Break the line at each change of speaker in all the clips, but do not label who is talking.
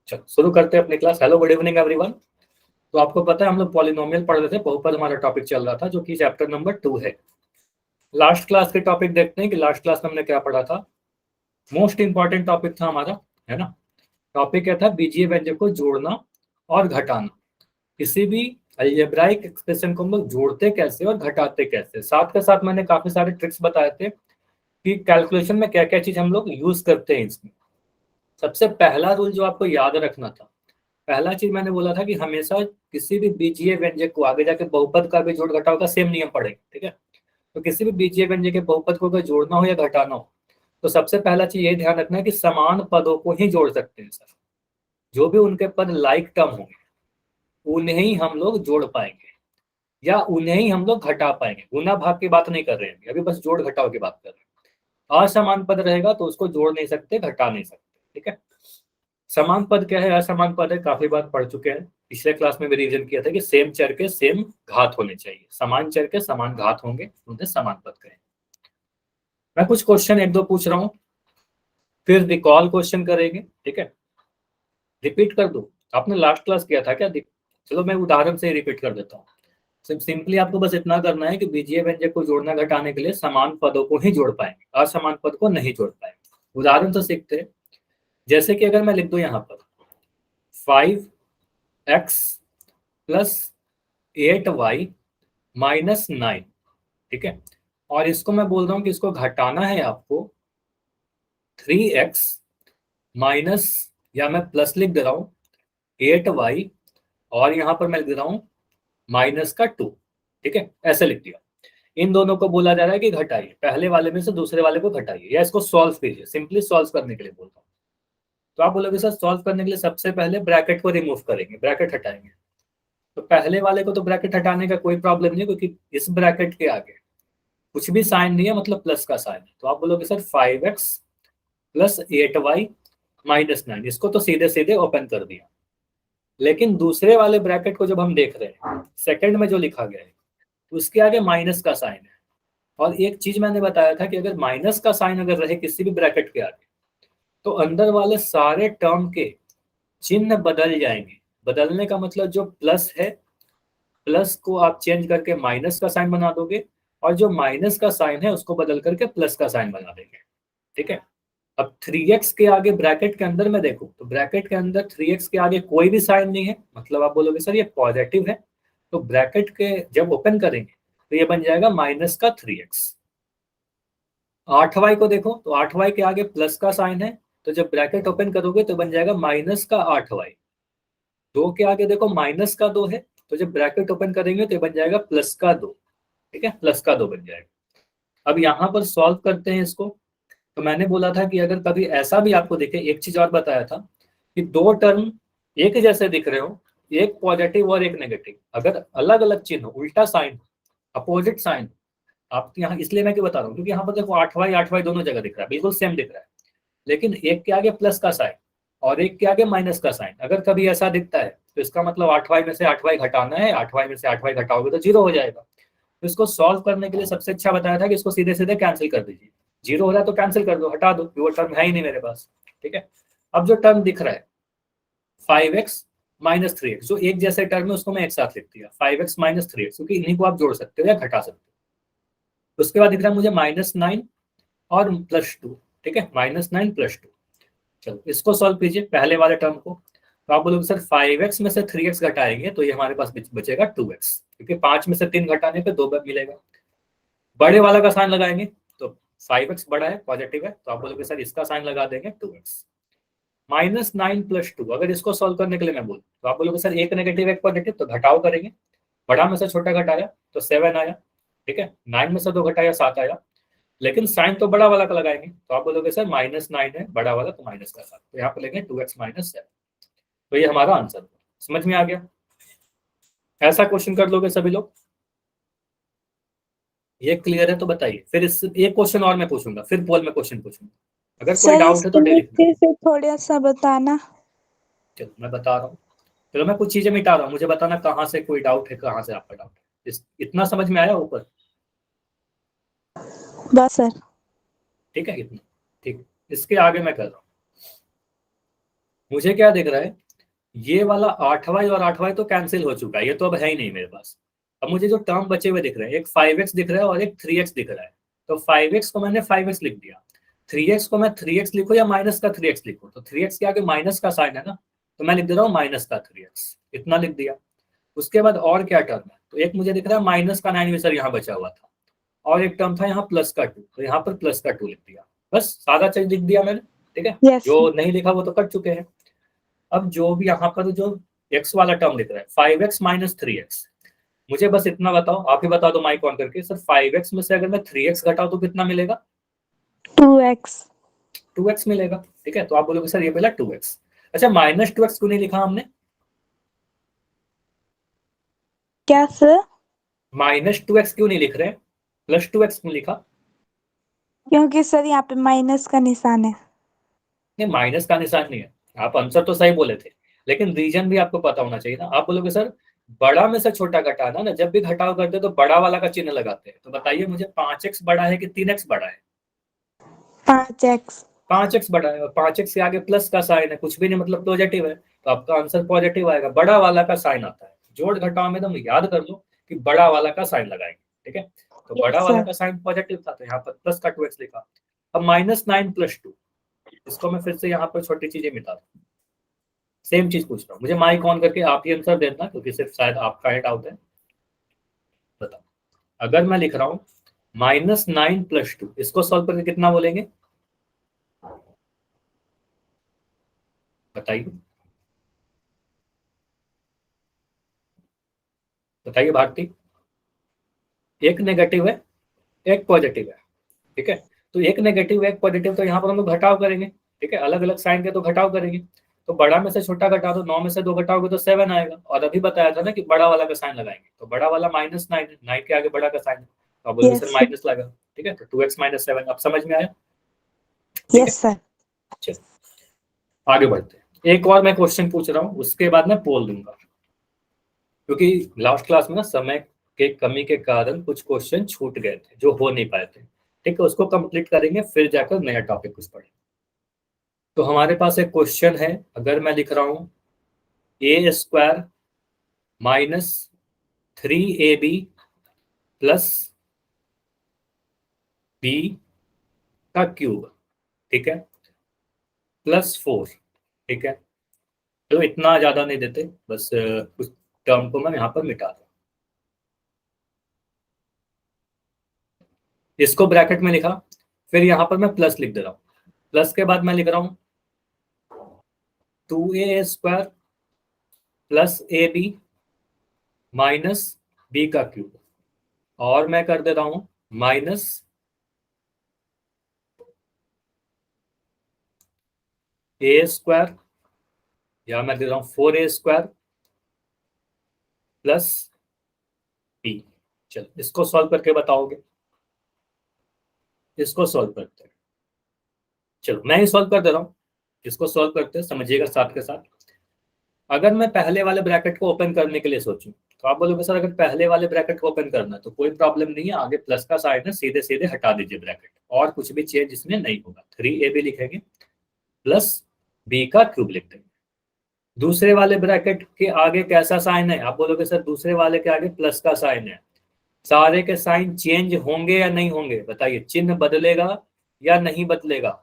चलो शुरू करते हैं अपनी class. Hello, good evening everyone. तो आपको पता है हम लोग पॉलिनोमियल पढ़ रहे थे, बहुपद हमारा टॉपिक चल रहा था जो कि चैप्टर नंबर 2 है। लास्ट क्लास के टॉपिक देखते हैं कि लास्ट क्लास में हमने क्या पढ़ा था। मोस्ट इंपॉर्टेंट टॉपिक था हमारा, है ना। टॉपिक क्या था? बीजीय व्यंजक को जोड़ना और घटाना। किसी भी अलजेब्राइक एक्सप्रेशन को हम लोग जोड़ते कैसे और घटाते कैसे। साथ के साथ मैंने काफी सारे ट्रिक्स बताए थे कि कैलकुलेशन में क्या क्या चीज हम लोग यूज करते हैं इसमें। सबसे पहला रूल जो आपको याद रखना था, पहला चीज मैंने बोला था कि हमेशा किसी भी बीजीय व्यंजक को आगे जाके बहुपद का भी जोड़ घटाव का सेम नियम पड़ेगा, ठीक है। तो किसी भी बीजीय व्यंजक के बहुपद को अगर जोड़ना हो या घटाना हो तो सबसे पहला चीज ये ध्यान रखना है कि समान पदों को ही जोड़ सकते हैं सर। जो भी उनके पद लाइक टर्म होंगे उन्हें ही हम लोग जोड़ पाएंगे या उन्हें ही हम लोग घटा पाएंगे। गुना भाग की बात नहीं कर रहे हैं अभी, बस जोड़ घटाव की बात कर रहे हैं। असमान पद रहेगा तो उसको जोड़ नहीं सकते, घटा नहीं सकते, ठीक है। समान पद क्या है, असमान पद है, काफी बार पढ़ चुके हैं। पिछले क्लास में भी रिवीजन किया था कि सेम चर के सेम घात होने चाहिए, समान चर के समान घात होंगे, उन्हें समान पद कहें। मैं कुछ क्वेश्चन एक दो पूछ रहा हूँ, फिर रिकॉल क्वेश्चन करेंगे, ठीक है। रिपीट कर दो, आपने लास्ट क्लास किया था क्या? चलो मैं उदाहरण से ही रिपीट कर देता हूँ। सिंपली आपको बस इतना करना है कि बीजीय व्यंजक को जोड़ना घटाने के लिए समान पदों को ही जोड़ पाएंगे, असमान पद को नहीं जोड़ पाएंगे। उदाहरण से सीखते हैं। जैसे कि अगर मैं लिख दूं यहाँ पर 5x प्लस 8y माइनस 9, ठीक है। और इसको मैं बोल रहा हूँ कि इसको घटाना है आपको 3x माइनस, या मैं प्लस लिख दे रहा हूँ 8y, और यहाँ पर मैं लिख दे रहा हूँ माइनस का 2, ठीक है। ऐसे लिख दिया। इन दोनों को बोला जा रहा है कि घटाइए, पहले वाले में से दूसरे वाले को घटाइए या इसको सॉल्व कीजिए। सिंपली सॉल्व करने के लिए बोल रहा हूँ। तो आप बोलोगे सर सॉल्व करने के लिए सबसे पहले ब्रैकेट को रिमूव करेंगे, ब्रैकेट हटाएंगे। तो पहले वाले को तो ब्रैकेट हटाने का कोई प्रॉब्लम नहीं, क्योंकि इस ब्रैकेट के आगे कुछ भी साइन नहीं है, मतलब प्लस का साइन है। तो आप बोलोगे sir 5x plus 8y minus 9, इसको तो सीधे सीधे ओपन कर दिया। लेकिन दूसरे वाले ब्रैकेट को जब हम देख रहे हैं, सेकंड में जो लिखा गया है उसके आगे माइनस का साइन है। और एक चीज मैंने बताया था कि अगर माइनस का साइन अगर रहे किसी भी ब्रैकेट के आगे तो अंदर वाले सारे टर्म के चिन्ह बदल जाएंगे। बदलने का मतलब जो प्लस है, प्लस को आप चेंज करके माइनस का साइन बना दोगे, और जो माइनस का साइन है उसको बदल करके प्लस का साइन बना देंगे, ठीक है। अब 3x के आगे ब्रैकेट के अंदर में देखो तो ब्रैकेट के अंदर 3x के आगे कोई भी साइन नहीं है, मतलब आप बोलोगे सर ये पॉजिटिव है। तो ब्रैकेट के जब ओपन करेंगे तो ये बन जाएगा माइनस का 3x। 8y को देखो तो 8y के आगे प्लस का साइन है, तो जब ब्रैकेट ओपन करोगे तो बन जाएगा माइनस का 8y। 2 के आगे देखो माइनस का 2 है, तो जब ब्रैकेट ओपन करेंगे तो बन जाएगा प्लस का 2, ठीक है, प्लस का 2 बन जाएगा। अब यहाँ पर सॉल्व करते हैं इसको। तो मैंने बोला था कि अगर कभी ऐसा भी आपको दिखे, एक चीज और बताया था कि दो टर्म एक जैसे दिख रहे हो, एक पॉजिटिव और एक नेगेटिव, अगर अलग अलग चिन्ह, उल्टा साइन, अपोजिट साइन, आपके यहाँ इसलिए मैं क्यों बता रहा हूँ क्योंकि यहाँ पर देखो 8y दोनों जगह दिख रहा है, बिल्कुल सेम दिख रहा है। लेकिन एक के आगे प्लस का साइन और एक के आगे माइनस का साइन अगर कभी ऐसा दिखता है तो इसका मतलब 8y में से 8y घटाना है, 8y में से 8y घटाओगे तो 0 हो जाएगा। तो इसको सॉल्व करने के लिए सबसे अच्छा बताया था कि इसको सीधे सीधे कैंसिल कर दीजिए। 0 हो रहा है तो कैंसिल कर दो, हटा दो, वो टर्म है ही नहीं मेरे पास, ठीक है। अब जो टर्म दिख रहा है 5x माइनस 3x, जो एक जैसे टर्म है उसको मैं एक साथ लिख दिया 5x माइनस 3x, क्योंकि इन्हीं को आप जोड़ सकते हो या घटा सकते हो। उसके बाद दिख रहा है मुझे -9 और +2, ठीक है, -9 + 2। चलो इसको सॉल्व कीजिए पहले वाले टर्म को। तो आप बोलोगे सर 5x में से 3x घटाएंगे तो ये हमारे पास बचेगा 2x, क्योंकि 5 में से 3 घटाने पे 2 मिलेगा। बड़े वाला का साइन लगाएंगे तो 5x बड़ा है, पॉजिटिव है, तो आप बोलोगे सर इसका साइन लगा देंगे 2x। -9 + 2, अगर इसको सॉल्व करने के लिए मैं बोलूँ तो आप बोलोगे सर एक नेगेटिव एक पॉजिटिव, तो घटाव करेंगे। बड़ा में से छोटा घटाया तो 7 आया, ठीक है। 9 में से 2 घटाया 7 आया, लेकिन साइन तो बड़ा वाला का लगाएंगे। तो आप बोलोगे सर -9 है, बड़ा वाला तो माइनस का साइन, तो यहाँ पे लेंगे 2x माइनस 7। तो ये हमारा आंसर, समझ में आ गया? ऐसा क्वेश्चन कर लोगे सभी लोग? ये क्लियर है तो बताइए। फिर इस एक क्वेश्चन और मैं पूछूंगा, फिर पोल में क्वेश्चन पूछूंगा। अगर कोई
सर
डाउट है तो
इसके लिए
लिखना।
फिर थोड़ा सा बताना।
चलो मैं बता रहा हूँ। चलो मैं कुछ चीजें मिटा रहा हूँ, मुझे बताना कहाँ से कोई डाउट है, कहाँ से आपका डाउट है। इतना समझ में आया ऊपर?
बस सर।
ठीक है, इतना ठीक। इसके आगे मैं कर रहा हूँ। मुझे क्या दिख रहा है, ये वाला 8y और 8y तो कैंसिल हो चुका है, ये तो अब है ही नहीं मेरे पास। अब मुझे जो टर्म बचे हुए दिख रहे हैं, एक 5x दिख रहा है और एक 3x दिख रहा है। तो 5x को मैंने 5x लिख दिया, 3x को मैं 3x लिखूं या माइनस का 3x लिखूं, तो 3x के आगे माइनस का साइन है ना, तो मैं लिख दे रहा हूँ माइनस का 3x, इतना लिख दिया। उसके बाद और क्या टर्म है, तो एक मुझे दिख रहा है माइनस का 9 सर यहाँ बचा हुआ था, और एक टर्म था यहाँ प्लस का 2, तो यहाँ पर प्लस का 2 लिख दिया। बस सारा चीज लिख दिया मैंने, ठीक है।
Yes.
जो नहीं लिखा वो तो कट चुके हैं। अब जो भी यहाँ पर जो x वाला टर्म लिख रहा है 5x माइनस 3x, मुझे बस इतना बताओ, आप ही बता दो माइक ऑन करके, सर 5x में से अगर मैं 3x घटाऊं तो कितना मिलेगा?
2x.
2x मिलेगा, ठीक है। तो आप बोलोगे सर ये पहला 2x, अच्छा माइनस 2x क्यों नहीं लिखा हमने?
क्या सर?
माइनस 2x क्यों नहीं लिख रहे, प्लस 2x क्यों लिखा?
क्योंकि सर यहाँ पे माइनस का निशान है।
नहीं, माइनस का निशान नहीं है, आप आंसर तो सही बोले थे, लेकिन रीजन भी आपको पता होना चाहिए ना। आप बोलोगे सर बड़ा में से छोटा घटाना ना, जब भी घटाव करते तो बड़ा वाला का चिन्ह लगाते हैं। तो बताइए मुझे 5x बड़ा है कि 3x बड़ा है?
5x.
5x बड़ा है, और 5x के आगे प्लस का साइन है, कुछ भी नहीं मतलब पॉजिटिव है, तो आपका आंसर पॉजिटिव आएगा। बड़ा वाला का साइन आता है, जोड़ घटाव में तुम याद कर लो कि बड़ा वाला का साइन लगाएंगे, ठीक है। तो बड़ा
Yes
वाला
sir.
का साइन पॉजिटिव था, तो यहाँ पर प्लस का 2x लिखा। अब -9 + 2, इसको मैं फिर से यहाँ पर छोटी चीजें मिटा दूं, सेम चीज पूछ रहा हूँ, मुझे माइक ऑन करके आप ही आंसर देना, क्योंकि सिर्फ शायद आपका ही डाउट है। बताओ, अगर मैं लिख रहा हूँ -9 + 2, इसको सॉल्व करके कितना बोलेंगे? बताइए बताइए भारती। एक नेगेटिव है, एक पॉजिटिव है, ठीक है। तो एक नेगेटिव एक पॉजिटिव, तो यहाँ पर हम लोग घटाव करेंगे, ठीक है। अलग अलग साइन के तो घटाव करेंगे। तो बड़ा में से छोटा घटा दो, 9 में से 2 घटाओगे तो 7 आएगा, और अभी बताया था ना कि बड़ा वाला का साइन लगाएंगे, तो बड़ा वाला -9 है, 9 के आगे बड़ा का साइन है, तो आप बोलोगे
Yes
सर
sir.
माइनस लगा, ठीक है। तो 2x - 7 अब समझ में आया, ठीक है।
Yes sir.
चलो आगे बढ़ते हैं, एक और मैं क्वेश्चन पूछ रहा हूँ, उसके बाद मैं पोल दूंगा, क्योंकि लास्ट क्लास में ना समय के कमी के कारण कुछ क्वेश्चन छूट गए थे जो हो नहीं पाए थे, ठीक है। उसको कंप्लीट करेंगे, फिर जाकर नया टॉपिक कुछ पढ़ेंगे। तो हमारे पास एक क्वेश्चन है, अगर मैं लिख रहा हूं a² - 3ab प्लस b का क्यूब, ठीक है, +4, ठीक है। तो इतना ज्यादा नहीं देते, बस कुछ टर्म को मैं यहाँ पर मिटा दूं, इसको ब्रैकेट में लिखा, फिर यहाँ पर मैं प्लस लिख दे रहा हूँ, प्लस के बाद मैं लिख रहा हूँ 2a² plus ab minus b का क्यूब, और मैं कर दे रहा हूँ माइनस a², या मैं दे रहा हूँ 4a² प्लस b। चलो इसको सॉल्व करके बताओगे, इसको सॉल्व करते हैं। चलो मैं ही सॉल्व कर दे रहा हूँ, इसको सॉल्व करते हैं, समझिएगा साथ के साथ। अगर मैं पहले वाले ब्रैकेट को ओपन करने के लिए सोचूं, तो आप बोलोगे सर अगर पहले वाले ब्रैकेट को ओपन करना है तो कोई प्रॉब्लम नहीं है, आगे प्लस का साइन है, सीधे सीधे हटा दीजिए ब्रैकेट, और कुछ भी चेंज इसमें नहीं होगा। 3ab लिखेंगे प्लस b का क्यूब लिख देंगे। दूसरे वाले ब्रैकेट के आगे कैसा साइन है, आप बोलोगे सर दूसरे वाले के आगे प्लस का साइन है, सारे के साइन चेंज होंगे या नहीं होंगे? बताइए, चिन्ह बदलेगा या नहीं बदलेगा?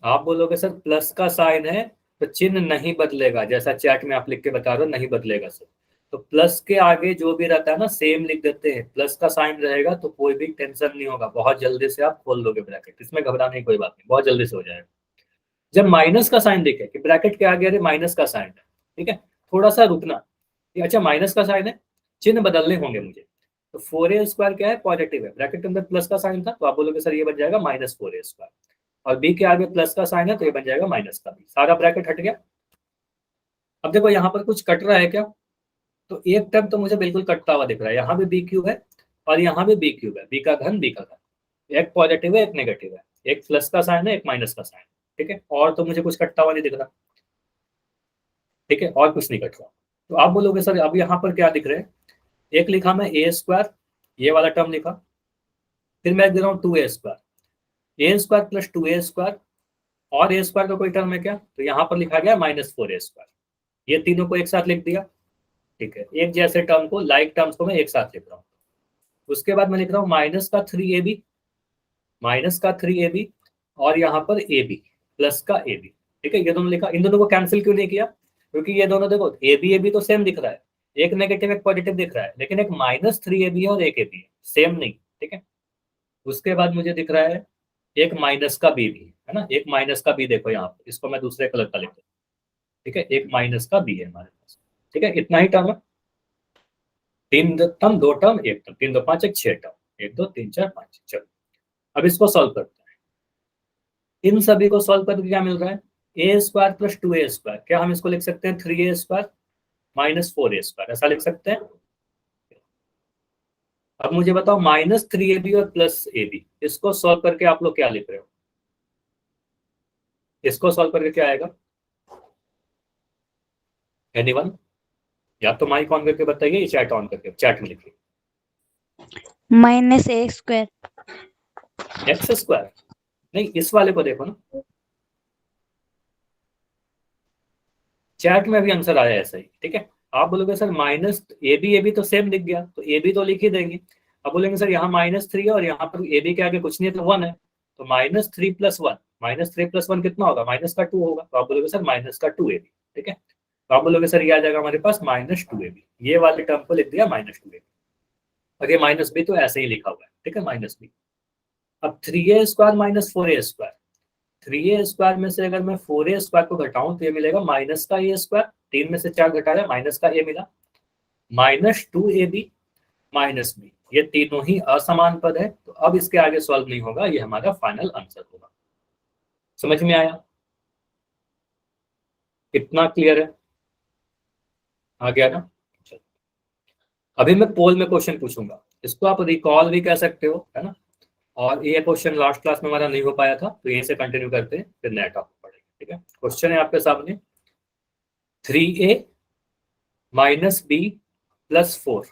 आप बोलोगे सर प्लस का साइन है तो चिन्ह नहीं बदलेगा, जैसा चैट में आप लिख के बता रहे हो, नहीं बदलेगा सर। तो प्लस के आगे जो भी रहता है ना सेम लिख देते हैं, प्लस का साइन रहेगा तो कोई भी टेंशन नहीं होगा, बहुत जल्दी से आप खोल दोगे ब्रैकेट, इसमें घबराने की कोई बात नहीं, बहुत जल्दी से हो जाएगा। जब माइनस का साइन दिखे कि ब्रैकेट के आगे अरे माइनस का साइन है, ठीक है, थोड़ा सा रुकना कि अच्छा माइनस का साइन है, चिन्ह बदलने होंगे मुझे। तो 4a² क्या है, पॉजिटिव है, ब्रैकेट के अंदर प्लस का साइन था, तो आप बोलोगे सर ये बन जाएगा -4a², और b के आगे प्लस का साइन है तो ये बन जाएगा माइनस का b, सारा ब्रैकेट हट गया। अब देखो यहाँ पर कुछ कट रहा है क्या, तो एक टर्म तो मुझे बिल्कुल कटता हुआ दिख रहा है, यहाँ भी बी क्यूब है और यहाँ भी बी क्यूब है, बी का घन बी का घन, एक पॉजिटिव है एक नेगेटिव है, एक प्लस का साइन है एक माइनस का साइन, ठीक है। और तो मुझे कुछ कटता हुआ नहीं दिख रहा, ठीक है, और कुछ नहीं कट रहा। तो आप बोलोगे सर अब यहाँ पर क्या दिख रहे हैं, एक लिखा मैं a², ये वाला टर्म लिखा, फिर मैं दे रहा हूँ 2a², a² + 2a² और ए स्क्वायर का कोई टर्म है क्या? तो यहाँ पर लिखा गया -4a²। ये तीनों को एक साथ लिख दिया, ठीक है। एक जैसे टर्म को, लाइक टर्म्स को मैं एक साथ लिख रहा हूँ। उसके बाद मैं लिख रहा हूँ -3ab, -3ab, और यहाँ पर ab प्लस का ab, ठीक है। ये दोनों लिखा, इन दोनों को कैंसिल क्यों नहीं किया? क्योंकि ये दोनों देखो ab तो सेम दिख रहा है, एक नेगेटिव एक पॉजिटिव दिख रहा है, लेकिन एक -3ab है और एक ab है, सेम नहीं, ठीक है। उसके बाद मुझे दिख रहा है एक माइनस का बी भी है ना, एक माइनस का बी देखो यहाँ पर, इसको मैं दूसरे कलर का लिख दूँ, ठीक है। एक माइनस का बी है हमारे पास, ठीक है। इतना ही टर्म है, 3 टर्म 2 टर्म 1 टर्म, 3 2 5 1 6 टर्म, 1 2 3 4 5। चलो अब इसको सॉल्व करते हैं। इन सभी को सॉल्व करके क्या मिल रहा है? a² + 2a²। क्या हम इसको लिख सकते हैं 3a² - 4a², ऐसा लिख सकते हैं? अब मुझे बताओ -3ab और +ab, इसको सॉल्व करके आप लोग क्या लिख रहे हो? इसको सॉल्व करके क्या आएगा? एनीवन? या तो माइक ऑन करके बताइए, या चैट ऑन करके, चैट में लिखिए।
-a²।
x²? नहीं, इस वाले को देखो ना, चैट में भी आंसर आया ऐसा ही, ठीक है। आप बोलोगे सर -ab तो सेम दिख गया, तो ab तो लिख ही देंगे। अब बोलेंगे सर यहाँ -3 है और यहाँ पर ab के आगे कुछ नहीं है तो 1 है, तो -3 + 1, -3 + 1 कितना होगा? -2 होगा। तो आप बोलोगे सर -2ab, ठीक है। तो आप बोलोगे सर ये आ जाएगा हमारे पास -2ab, ये वाले टर्म को लिख दिया -2ab, और ये -b तो ऐसे ही लिखा हुआ है, ठीक है, -b। अब 3a² - 4a², 3a² में से अगर मैं 4a² को घटाऊं तो ये मिलेगा -a², 3 में से 4 घटाया माइनस का a मिला, -2ab -b, ये तीनों ही असमान पद है, तो अब इसके आगे सॉल्व नहीं होगा, ये हमारा फाइनल आंसर होगा। समझ में आया? कितना क्लियर है? आ गया ना? चलो अभी मैं पोल में क्वेश्चन पूछूंगा, इसको आप रिकॉल भी कह सकते हो, है ना। और ये क्वेश्चन लास्ट क्लास में हमारा नहीं हो पाया था, तो यहीं से कंटिन्यू करते हैं, फिर नया टॉपिक पढ़ेंगे, ठीक है। क्वेश्चन है आपके सामने 3a - b + 4,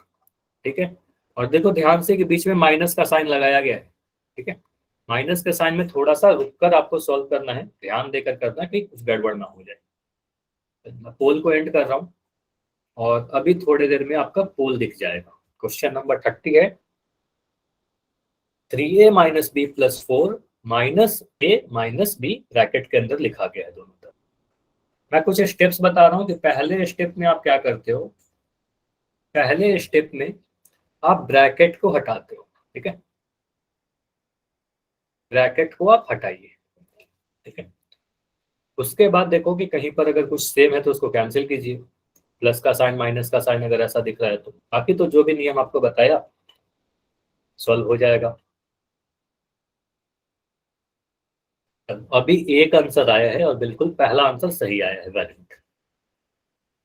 ठीक है। और देखो ध्यान से कि बीच में माइनस का साइन लगाया गया है, ठीक है। माइनस के साइन में थोड़ा सा रुककर आपको सॉल्व करना है, ध्यान देकर करना कि कुछ गड़बड़ ना हो जाए। मैं पोल को एंड कर रहा हूँ और अभी थोड़ी देर में आपका पोल दिख जाएगा। क्वेश्चन नंबर 30 है 3a - b + 4 -a - b bracket के अंदर लिखा गया है दोनों तरफ। मैं कुछ स्टेप्स बता रहा हूँ कि पहले स्टेप में आप क्या करते हो। पहले स्टेप में आप ब्रैकेट को हटाते हो, ठीक है। ब्रैकेट को आप हटाइए, ठीक है। उसके बाद देखो कि कहीं पर अगर कुछ सेम है तो उसको कैंसिल कीजिए, प्लस का साइन माइनस का साइन अगर ऐसा दिख रहा है तो। बाकी तो जो भी नियम आपको बताया सॉल्व हो जाएगा। अभी एक आंसर आया है और बिल्कुल पहला आंसर सही आया है, वेरी गुड।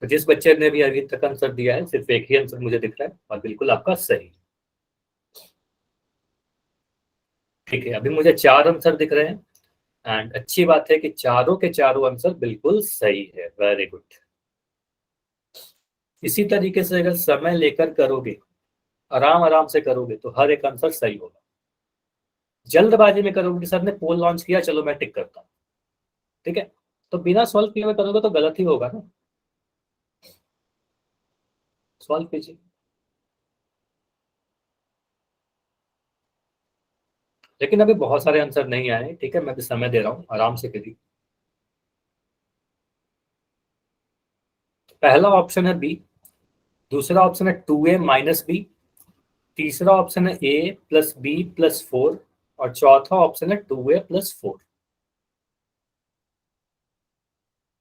तो जिस बच्चे ने भी अभी तक आंसर दिया है सिर्फ एक ही आंसर मुझे दिख रहा है और बिल्कुल आपका सही, ठीक है। अभी मुझे 4 आंसर दिख रहे हैं एंड अच्छी बात है कि चारों के चारों आंसर बिल्कुल सही है, वेरी गुड। इसी तरीके से अगर समय लेकर करोगे, आराम आराम से करोगे तो हर एक आंसर सही होगा। जल्दबाजी में करोगे कि सर ने पोल लॉन्च किया चलो मैं टिक करता हूँ, ठीक है, तो बिना सॉल्व किए हुए करोगे तो गलत ही होगा ना। सॉल्व कीजिए। लेकिन अभी बहुत सारे आंसर नहीं आए, ठीक है, मैं भी समय दे रहा हूँ, आराम से करिए। पहला ऑप्शन है बी, दूसरा ऑप्शन है 2a - b, तीसरा ऑप्शन है a + b + 4, और चौथा ऑप्शन है 2a + 4।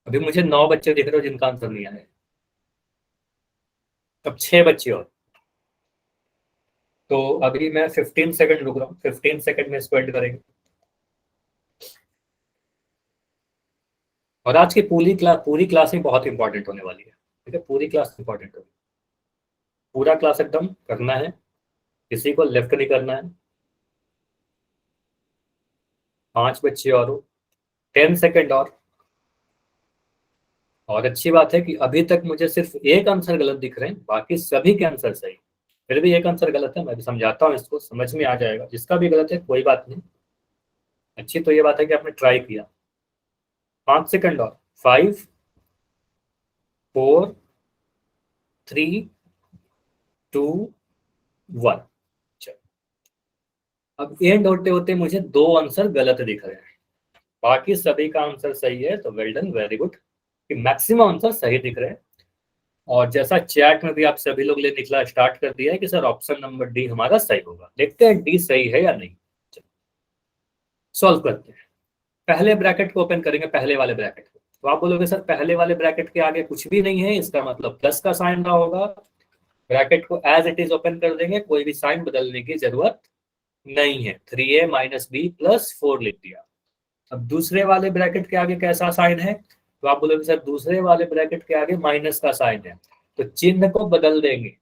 अभी मुझे 9 बच्चे दिख रहे हो जिनका आंसर नहीं आया। अब 6 बच्चे और, तो अभी मैं 15 सेकंड रुक रहा हूँ, 15 सेकंड में इसको एंड करेंगे। और आज की पूरी क्लास ही बहुत इंपॉर्टेंट होने वाली है, ठीक है, पूरी क्लास इंपॉर्टेंट होगी। पूरा क्लास एकदम करना है, किसी को लेफ्ट नहीं करना है। 5 बच्चे और, 10 सेकंड और अच्छी बात है कि अभी तक मुझे सिर्फ एक आंसर गलत दिख रहे हैं, बाकी सभी के आंसर सही। फिर भी एक आंसर गलत है, मैं भी समझाता हूँ, इसको समझ में आ जाएगा। जिसका भी गलत है कोई बात नहीं, अच्छी तो ये बात है कि आपने ट्राई किया। 5 सेकंड और 5 4 3 2 1। अब एंड होते होते मुझे 2 आंसर गलत दिख रहे हैं, बाकी सभी का आंसर सही है, तो वेल डन, वेरी गुड, कि मैक्सिमम आंसर सही दिख रहे हैं। और जैसा चैट में भी आप सभी लोग ने निकला स्टार्ट कर दिया है कि सर ऑप्शन नंबर डी हमारा सही होगा। देखते हैं डी सही है या नहीं। सॉल्व करते हैं। पहले ब्रैकेट को ओपन करेंगे, पहले वाले ब्रैकेट को। तो आप बोलोगे सर पहले वाले ब्रैकेट के आगे कुछ भी नहीं है, इसका मतलब प्लस का साइन रहा होगा। ब्रैकेट को एज इट इज ओपन कर देंगे, कोई भी साइन बदलने की जरूरत नहीं है। 3a माइनस बी प्लस 4 लिख दिया। अब दूसरे वाले ब्रैकेट के आगे कैसा साइन है, तो आप बोलोगे सर दूसरे वाले ब्रैकेट के आगे माइनस का साइन है, तो चिन्ह को बदल देंगे।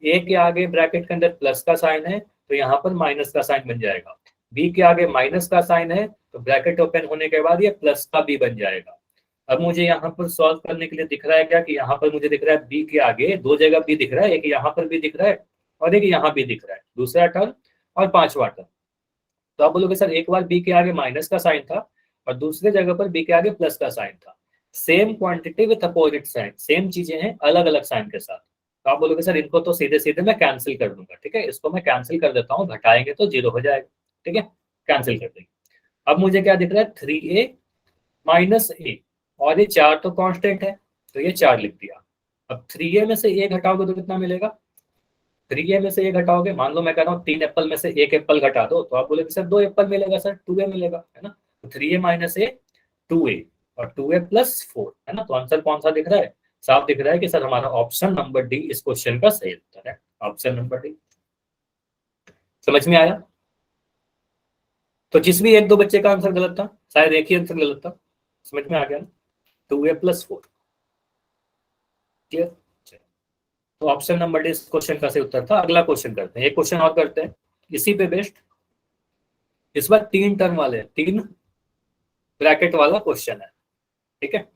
ए के आगे ब्रैकेट के अंदर प्लस का साइन है, तो यहाँ पर माइनस का साइन बन जाएगा। बी के आगे माइनस का साइन है, तो ब्रैकेट ओपन होने के बाद ये प्लस का बी बन जाएगा। अब मुझे यहाँ पर सॉल्व करने के लिए दिख रहा है क्या, कि यहाँ पर मुझे दिख रहा है बी के आगे 2 जगह बी दिख रहा है, एक यहाँ पर भी दिख रहा है और एक यहाँ भी दिख रहा है, दूसरा टर्म और पांचवा टर्म। तो आप बोलोगे सर एक बार बी के आगे माइनस का साइन था और दूसरे जगह पर बी के आगे प्लस का साइन था, same quantity with opposite sign, same चीजें हैं अलग अलग साइन के साथ। तो आप बोलोगे सर इनको तो सीधे सीधे मैं कैंसिल कर दूंगा, ठीक है, इसको मैं कैंसिल कर देता हूँ, घटाएंगे तो 0 हो जाएगा, ठीक है, कैंसिल कर देंगे। अब मुझे क्या दिख रहा है, 3a माइनस ए, और ये 4 तो कांस्टेंट है, तो ये 4 लिख दिया। अब 3a में से a घटाओगे तो कितना मिलेगा, 3a में से a घटाओगे, मान लो मैं कह रहा हूँ 3 एप्पल में से 1 एप्पल घटा दो, तो आप बोलेगे सर 2 एप्पल मिलेगा, सर 2a मिलेगा, है ना। तो 3a माइनस ए 2a और 2a प्लस 4, है ना। तो आंसर कौन सा दिख रहा है, साफ दिख रहा है कि सर हमारा ऑप्शन नंबर डी इस क्वेश्चन का सही उत्तर है, ऑप्शन नंबर डी। समझ में आया। तो जिस भी 1-2 बच्चे का आंसर गलत था, शायद एक ही आंसर गलत था, समझ में आ गया ना, 2a प्लस 4, क्लियर। तो ऑप्शन नंबर डी इस क्वेश्चन का सही उत्तर था। अगला क्वेश्चन करते हैं, एक क्वेश्चन और करते हैं इसी पे बेस्ड। इस बार 3 टर्म वाले, 3 ब्रैकेट वाला क्वेश्चन है, ठीक है।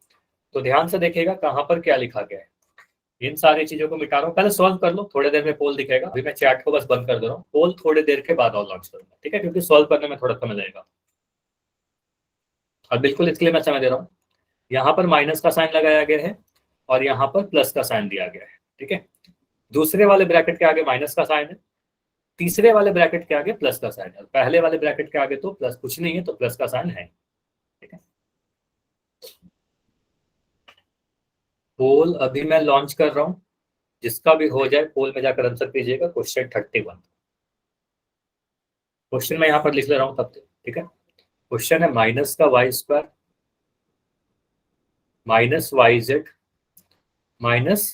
तो ध्यान से देखिएगा कहां पर क्या लिखा गया है। इन सारी चीजों को मिटा रहा हूँ, पहले सॉल्व कर लो, थोड़ी देर में पोल दिखेगा। अभी मैं चैट को बस बंद कर दे रहा हूँ, पोल थोड़ी देर के बाद और लॉन्च करूंगा, ठीक है, क्योंकि सॉल्व करने में थोड़ा समय लगेगा। और बिल्कुल इसके लिए मैं समय दे रहा हूँ, यहाँ पर माइनस का साइन लगाया गया है और यहाँ पर प्लस का साइन दिया गया है, ठीक है। दूसरे वाले ब्रैकेट के आगे माइनस का साइन है, तीसरे वाले ब्रैकेट के आगे प्लस का साइन है, पहले वाले ब्रैकेट के आगे तो प्लस कुछ नहीं है, तो प्लस का साइन है, ठीक है। पोल अभी मैं लॉन्च कर रहा हूं, जिसका भी हो जाए पोल में जाकर आंसर कीजिएगा। क्वेश्चन 31 क्वेश्चन मैं यहाँ पर लिख ले रहा हूँ तब तक, ठीक है। क्वेश्चन है माइनस का Y square minus Y Z minus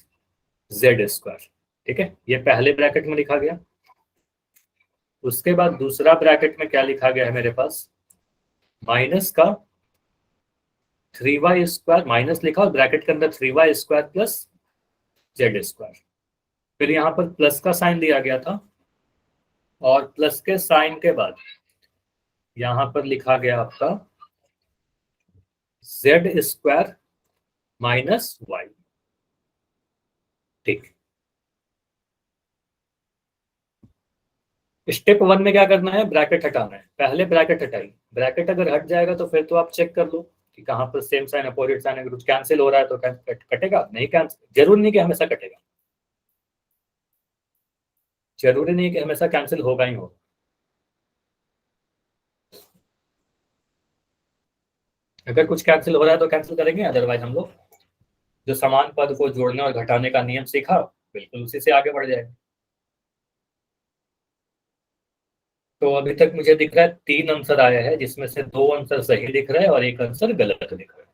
Z square, ठीक है, ये पहले ब्रैकेट में लिखा गया। उसके बाद दूसरा ब्रैकेट में क्या लिखा गया है मेरे पास, माइनस का 3y स्क्वायर, माइनस लिखा और ब्रैकेट के अंदर 3y square plus Z square. फिर यहाँ पर प्लस का साइन दिया गया था और प्लस के साइन के बाद यहाँ पर लिखा गया आपका जेड स्क्वायर माइनस वाई, ठीक। स्टेप 1 में क्या करना है, ब्रैकेट हटाना है। पहले ब्रैकेट हटाई, ब्रैकेट अगर हट जाएगा तो फिर तो आप चेक कर लो कि कहाँ पर सेम साइन अपोजिट साइन, अगर कुछ कैंसिल हो रहा है तो कटेगा, नहीं कैंसिल, जरूरी नहीं कि हमेशा कटेगा, जरूरी नहीं कि हमेशा कैंसिल होगा ही होगा। अगर कुछ कैंसिल हो रहा है तो कैंसिल करेंगे, अदरवाइज हम लोग जो समान पद को जोड़ने और घटाने का नियम सीखा बिल्कुल उसी से आगे बढ़ जाएगा। तो अभी तक मुझे दिख रहा है 3 आंसर आया है, जिसमें से 2 आंसर सही दिख रहा है और 1 आंसर गलत दिख रहा है।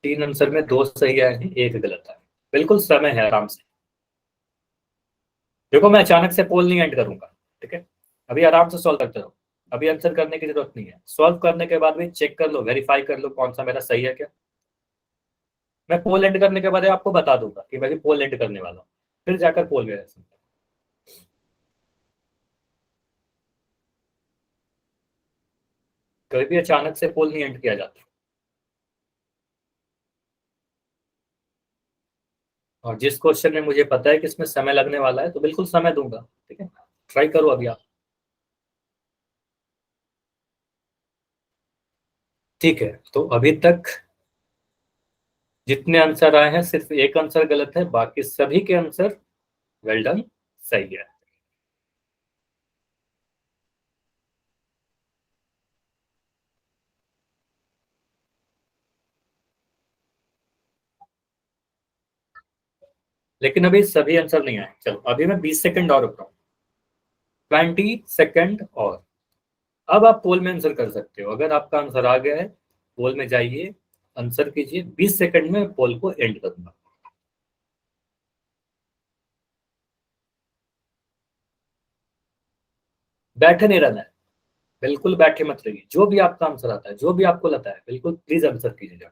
3 आंसर में 2 सही आए हैं, 1 गलत है। बिल्कुल समय है, आराम से देखो, मैं अचानक से पोल नहीं एंड करूंगा, ठीक है, अभी आराम से सॉल्व करते रहो, अभी आंसर करने की जरूरत नहीं है। सॉल्व करने के बाद भी चेक कर लो, वेरीफाई कर लो कौन सा मेरा सही है क्या। मैं पोल एंड करने के बाद आपको बता दूंगा कि मैं पोल एंड करने वाला हूँ, फिर जाकर पोल में। कभी भी अचानक से पोल नहीं एंड किया जाता, और जिस क्वेश्चन में मुझे पता है कि इसमें समय लगने वाला है तो बिल्कुल समय दूंगा, ठीक है। ट्राई करो अभी आप। ठीक है, तो अभी तक जितने आंसर आए हैं सिर्फ एक आंसर गलत है, बाकी सभी के आंसर वेल डन सही है। लेकिन अभी सभी आंसर नहीं आए। चलो अभी मैं 20 सेकंड और रुक रहा हूँ, 20 सेकंड और। अब आप पोल में आंसर कर सकते हो। अगर आपका आंसर आ गया है, पोल में जाइए, आंसर कीजिए। 20 सेकंड में पोल को एंड करूंगा। बैठे नहीं रहना है, बिल्कुल बैठे मत रहिए। जो भी आपका आंसर आता है, जो भी आपको लगता है, बिल्कुल प्लीज आंसर कीजिएगा।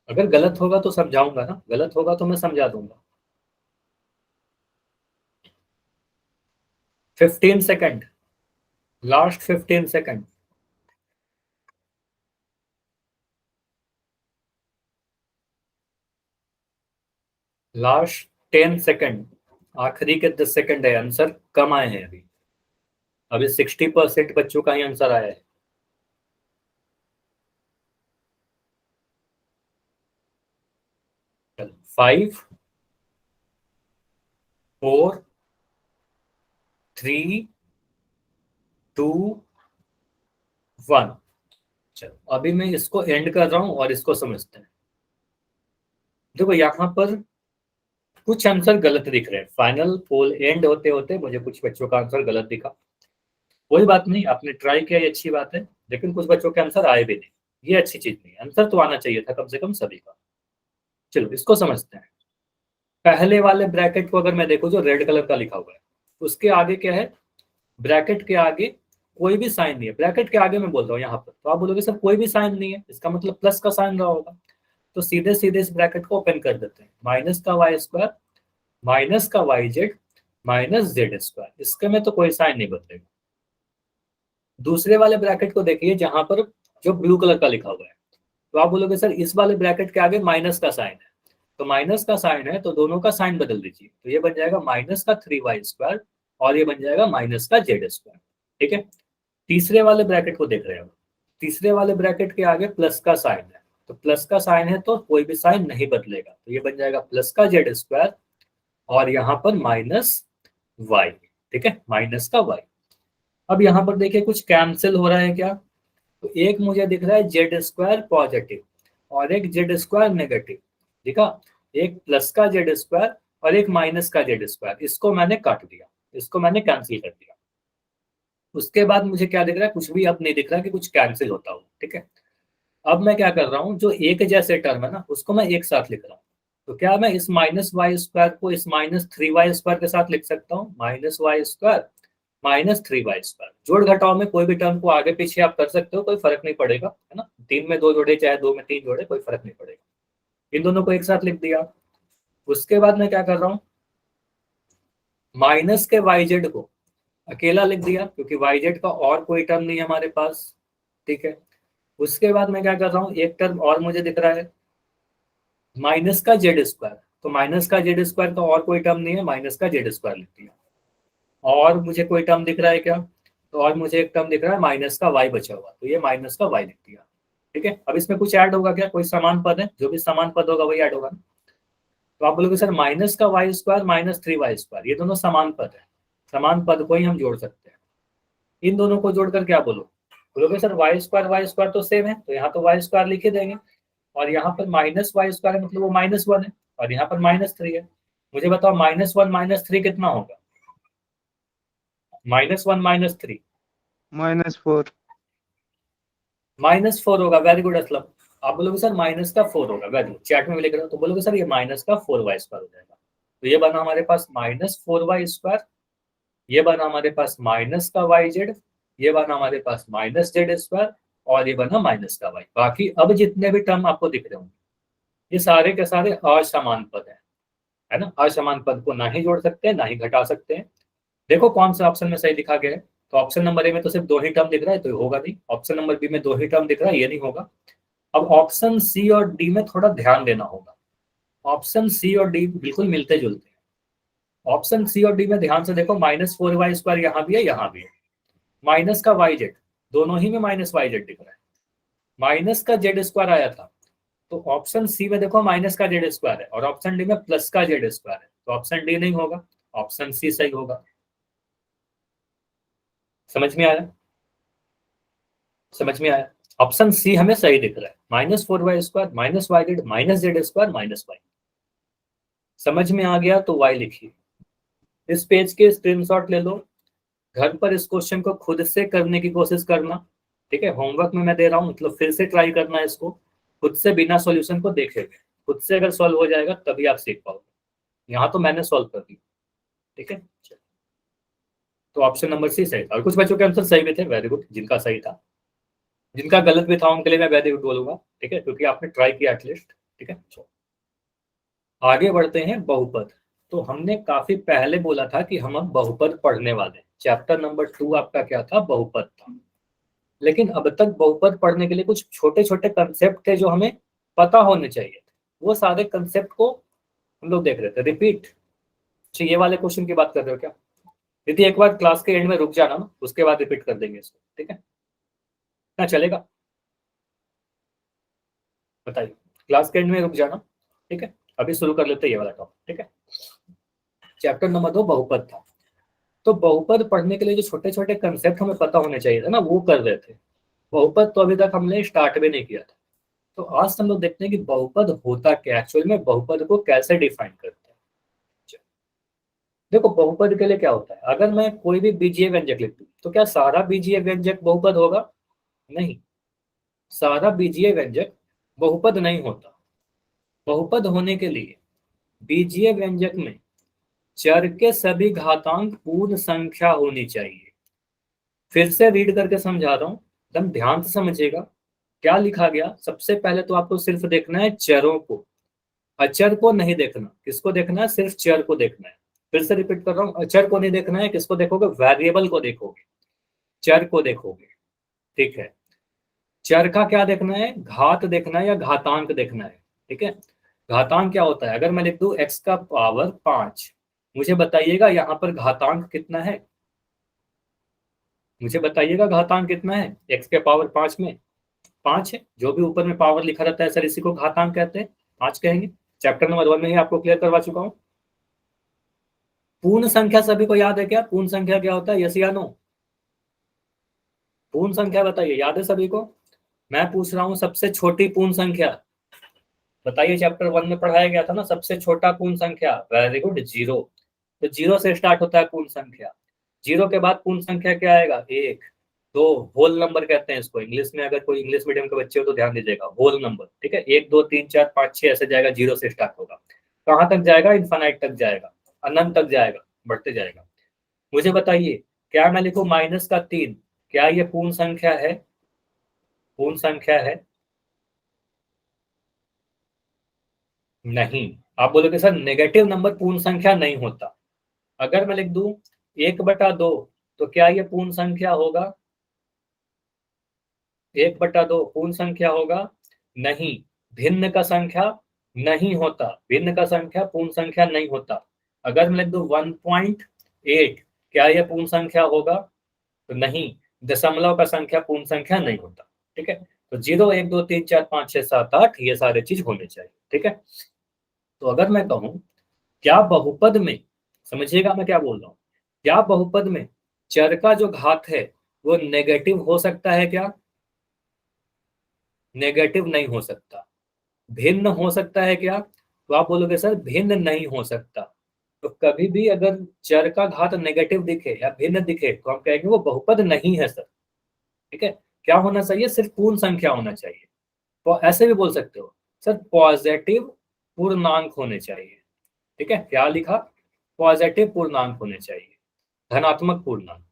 अगर गलत होगा तो समझाऊंगा ना, गलत होगा तो मैं समझा दूंगा। 15 second, last 15 second. Last 10 second, आखिरी के 10 सेकंड है। आंसर कम आए हैं अभी। अभी 60% बच्चों का ही आंसर आया है। 5, 4, 3, 2, 1। चलो अभी मैं इसको एंड कर रहा हूं और इसको समझते हैं। देखो यहाँ पर कुछ आंसर गलत दिख रहे हैं। फाइनल पोल एंड होते होते मुझे कुछ बच्चों का आंसर गलत दिखा। कोई बात नहीं, आपने ट्राई किया, ये अच्छी बात है। लेकिन कुछ बच्चों के आंसर आए भी नहीं, ये अच्छी चीज नहीं है। आंसर तो आना चाहिए था कम से कम सभी का। चलो इसको समझते हैं। पहले वाले ब्रैकेट को अगर मैं देखूं, जो रेड कलर का लिखा हुआ है, उसके आगे क्या है? ब्रैकेट के आगे कोई भी साइन नहीं है। ब्रैकेट के आगे मैं बोल रहा हूँ यहाँ पर, तो आप बोलोगे सर कोई भी साइन नहीं है, इसका मतलब प्लस का साइन रहा होगा। तो सीधे सीधे इस ब्रैकेट को ओपन कर देते हैं। माइनस का वाई स्क्वायर माइनस का Y Z minus Z square, इसके में तो कोई साइन नहीं बदलेगा। दूसरे वाले ब्रैकेट को देखिए, जहां पर जो ब्लू कलर का लिखा हुआ है, तो आप बोलोगे सर इस वाले ब्रैकेट के आगे माइनस का साइन है। तो माइनस का साइन है तो दोनों का साइन बदल दीजिए, तो ये बन जाएगा माइनस का 3y² और ये बन जाएगा माइनस का जेड स्क्वायर। ठीक है। तीसरे वाले ब्रैकेट को देख रहे हो, तीसरे वाले ब्रैकेट के आगे प्लस का साइन है, तो प्लस का साइन है तो कोई भी साइन नहीं बदलेगा, तो ये बन जाएगा प्लस का जेड स्क्वायर और यहाँ पर माइनस वाई। ठीक है, माइनस का वाई। अब यहाँ पर देखिए कुछ कैंसिल हो रहा है क्या? तो एक मुझे दिख रहा है जेड स्क्वायर पॉजिटिव और एक जेड स्क्वायर नेगेटिव। ठीक है, एक प्लस का जेड स्क्वायर और एक माइनस का जेड स्क्वायर, इसको मैंने काट दिया, इसको मैंने कैंसिल कर दिया। उसके बाद मुझे क्या दिख रहा है? कुछ भी अब नहीं दिख रहा कि कुछ कैंसिल होता हो। ठीक है, अब मैं क्या कर रहा हूँ, जो एक जैसे टर्म है ना, उसको मैं एक साथ लिख रहा हूँ। तो क्या मैं इस माइनस वाई स्क्वायर को इस माइनस 3y² के साथ लिख सकता हूँ? Minus Y square minus 3y²। जोड़ घटाव में कोई भी टर्म को आगे पीछे आप कर सकते हो, कोई फर्क नहीं पड़ेगा, है ना। 3 में 2 जोड़े चाहे 2 में 3 जोड़े, कोई फर्क नहीं पड़ेगा। इन दोनों को एक साथ लिख दिया। उसके बाद मैं क्या कर रहा हूँ, माइनस के yz को अकेला लिख दिया, क्योंकि yz का और कोई टर्म नहीं है हमारे पास। ठीक है, उसके बाद मैं क्या कर रहा हूँ, एक टर्म और मुझे दिख रहा है, माइनस का जेड स्क्वायर। तो माइनस का जेड स्क्वायर का और कोई टर्म नहीं है, माइनस का जेड स्क्वायर लिख दिया। और मुझे कोई टर्म दिख रहा है क्या? तो और मुझे एक टर्म दिख रहा है माइनस का वाई बचा हुआ, तो ये माइनस का वाई लिख दिया। ठीक है, अब इसमें कुछ ऐड होगा क्या? कोई समान पद है, जो भी समान पद होगा वही ऐड होगा। तो आप बोलोगे सर माइनस का वाई स्क्वायर माइनस 3y², ये दोनों समान पद है, समान पद को ही हम जोड़ सकते हैं। इन दोनों को जोड़कर क्या बोलोगे सर y² तो सेम है, तो यहाँ तो y² लिख ही देंगे। और यहाँ पर माइनस y² है, मतलब वो -1 है, और यहाँ पर -3 है। मुझे बताओ -1 -3 कितना होगा? -1 -3
-4।
-4 होगा। Very good Aslam. आप बोलोगे सर माइनस का 4 होगा, वेरी गुड, चैट में भी लिख रहे हो। तो बोलोगे सर ये माइनस का 4y² हो जाएगा। तो ये बना हमारे पास -4y², ये बना हमारे पास माइनस का yz, ये बना हमारे पास माइनस जेड स्क्वायर और ये बना माइनस का y। बाकी अब जितने भी टर्म आपको दिख रहे होंगे, ये सारे के सारे असमान पद है ना। असमान पद को ना ही जोड़ सकते हैं ना ही घटा सकते हैं। देखो कौन सा ऑप्शन में सही लिखा गया है। तो ऑप्शन नंबर ए में तो सिर्फ 2 ही टर्म दिख रहा है, तो ये होगा नहीं। ऑप्शन नंबर बी में 2 ही टर्म दिख रहा है, ये नहीं होगा। अब ऑप्शन सी और डी में थोड़ा ध्यान देना होगा। ऑप्शन सी और डी बिल्कुल मिलते जुलते हैं। ऑप्शन सी और डी में ध्यान से देखो, -4y² यहाँ भी है, यहाँ भी है। माइनस का वाई जेड, दोनों ही में माइनस वाई जेड दिख रहा है। माइनस का जेड स्क्वायर आया था, तो ऑप्शन सी में देखो माइनस का जेड स्क्वायर है और ऑप्शन डी में प्लस का जेड स्क्वायर है, तो ऑप्शन डी नहीं होगा, ऑप्शन सी सही होगा। समझ में आया? समझ में आया? ऑप्शन सी हमें सही दिख रहा है, -4y² minus Y Z minus Z square minus Y. समझ में आ गया तो वाई लिखिए। इस पेज के स्क्रीनशॉट ले लो, घर पर इस क्वेश्चन को खुद से करने की कोशिश करना, ठीक है? होमवर्क में मैं दे रहा हूँ, मतलब फिर से ट्राई करना है इसको, खुद से बिना सॉल्यूशन को देखेंगे, खुद से अगर सॉल्व हो जाएगा तभी आप सीख पाओगे। यहाँ तो मैंने सॉल्व कर दिया, ठीक है? तो ऑप्शन नंबर सी सही था, और कुछ बच्चों के आंसर सही भी थे, वेरी गुड। जिनका सही था, जिनका गलत भी था उनके लिए मैं वेरी गुड बोलूंगा, ठीक है, क्योंकि आपने ट्राई किया एटलीस्ट, ठीक है? आगे बढ़ते हैं बहुपद। तो हमने काफी पहले बोला था कि हम अब बहुपद पढ़ने वाले, चैप्टर नंबर 2 आपका क्या था? बहुपद था। लेकिन अब तक बहुपद पढ़ने के लिए कुछ छोटे छोटे कंसेप्ट थे जो हमें पता होने चाहिए, वो सारे कंसेप्ट को हम लोग देख रहे थे। रिपीट, अच्छा ये वाले क्वेश्चन की बात कर रहे हो क्या? यदि एक बार क्लास के एंड में रुक जाना ना, उसके बाद रिपीट कर देंगे इसको, ठीक है ना? चलेगा? बताइए, क्लास के एंड में रुक जाना, ठीक है? अभी शुरू कर लेते हैं ये वाला टॉपिक, ठीक है? चैप्टर नंबर 2 बहुपद था। तो बहुपद पढ़ने के लिए जो छोटे छोटे कंसेप्ट हमें पता होने चाहिए था ना, वो कर रहे थे। बहुपद तो अभी तक हमने स्टार्ट भी नहीं किया था। तो आज हम लोग देखते हैं कि बहुपद होता क्या, एक्चुअल में बहुपद को कैसे डिफाइन करते हैं। देखो बहुपद के लिए क्या होता है, अगर मैं कोई भी बीजीय व्यंजक लिख दूं तो क्या सारा बीजीय व्यंजक बहुपद होगा? नहीं, सारा बीजीय व्यंजक बहुपद नहीं होता। बहुपद होने के लिए बीजीय व्यंजक में चर के सभी घातांक पूर्ण संख्या होनी चाहिए। फिर से रीड करके समझा रहा हूं, एकदम ध्यान से समझिएगा। क्या लिखा गया? सबसे पहले तो आपको सिर्फ देखना है चरों को, अचर को नहीं देखना। किसको देखना है? सिर्फ चर को देखना है। फिर से रिपीट कर रहा हूं, अचर को नहीं देखना है। किसको देखोगे? वेरिएबल को देखोगे, चर को देखोगे, ठीक है? चर का क्या देखना है? घात देखना है या घातांक देखना है, ठीक है? घातांक क्या होता है? अगर मैं लिख दूं x का पावर 5, मुझे बताइएगा यहाँ पर घातांक कितना है? मुझे बताइएगा घातांक कितना है x के पावर 5 में? 5 है। जो भी ऊपर में पावर लिखा रहता है सर, इसी को घातांक कहते हैं, 5 कहेंगे। चैप्टर नंबर 1 में ही आपको क्लियर करवा चुका हूं। पूर्ण संख्या सभी को याद है क्या? पूर्ण संख्या क्या होता है? यस या नो? पूर्ण संख्या बताइए, याद है सभी को? मैं पूछ रहा हूं सबसे छोटी पूर्ण संख्या बताइए। चैप्टर 1 में पढ़ाया गया था ना, सबसे छोटा पूर्ण संख्या। Very good, 0। तो 0 से स्टार्ट होता है पूर्ण संख्या। 0 के बाद पूर्ण संख्या क्या आएगा? 1, 2, होल नंबर कहते हैं इसको इंग्लिश में। अगर कोई इंग्लिश मीडियम के बच्चे हो तो ध्यान दीजिएगा, होल नंबर, ठीक है? 1, 2, 3, 4, 5, 6 ऐसे जाएगा, 0 से स्टार्ट होगा। कहाँ तक जाएगा? इन्फानाइट तक जाएगा, अनंत तक जाएगा, बढ़ते जाएगा। मुझे बताइए, क्या मैं लिखूं -3, क्या ये पूर्ण संख्या है? पूर्ण संख्या है? नहीं। आप बोलोगे सर नेगेटिव नंबर पूर्ण संख्या नहीं होता। अगर मैं लिख दूं 1/2, तो क्या ये पूर्ण संख्या होगा? 1/2 पूर्ण संख्या होगा? नहीं। भिन्न का संख्या नहीं होता, भिन्न का संख्या पूर्ण संख्या नहीं होता। अगर मैं लिख दूं 1.8, क्या यह पूर्ण संख्या होगा? तो नहीं। दशमलव का संख्या पूर्ण संख्या नहीं होता, ठीक है? तो 0, 1, 2, 3, 4, 5, 6, 7, 8 ये सारे चीज होने चाहिए, ठीक है? तो अगर मैं कहूं क्या बहुपद में, समझिएगा मैं क्या बोल रहा हूं, क्या बहुपद में चर का जो घात है वो नेगेटिव हो सकता है क्या? नेगेटिव नहीं हो सकता। भिन्न हो सकता है क्या? तो आप बोलोगे सर भिन्न नहीं हो सकता। तो कभी भी अगर चर का घात नेगेटिव दिखे या भिन्न दिखे तो हम कहेंगे वो बहुपद नहीं है सर, ठीक है? क्या होना चाहिए? सिर्फ पूर्ण संख्या होना चाहिए। तो ऐसे भी बोल सकते हो सर पॉजिटिव पूर्णांक होने चाहिए, ठीक है? क्या लिखा? पॉजिटिव पूर्णांक होने चाहिए, धनात्मक पूर्णांक,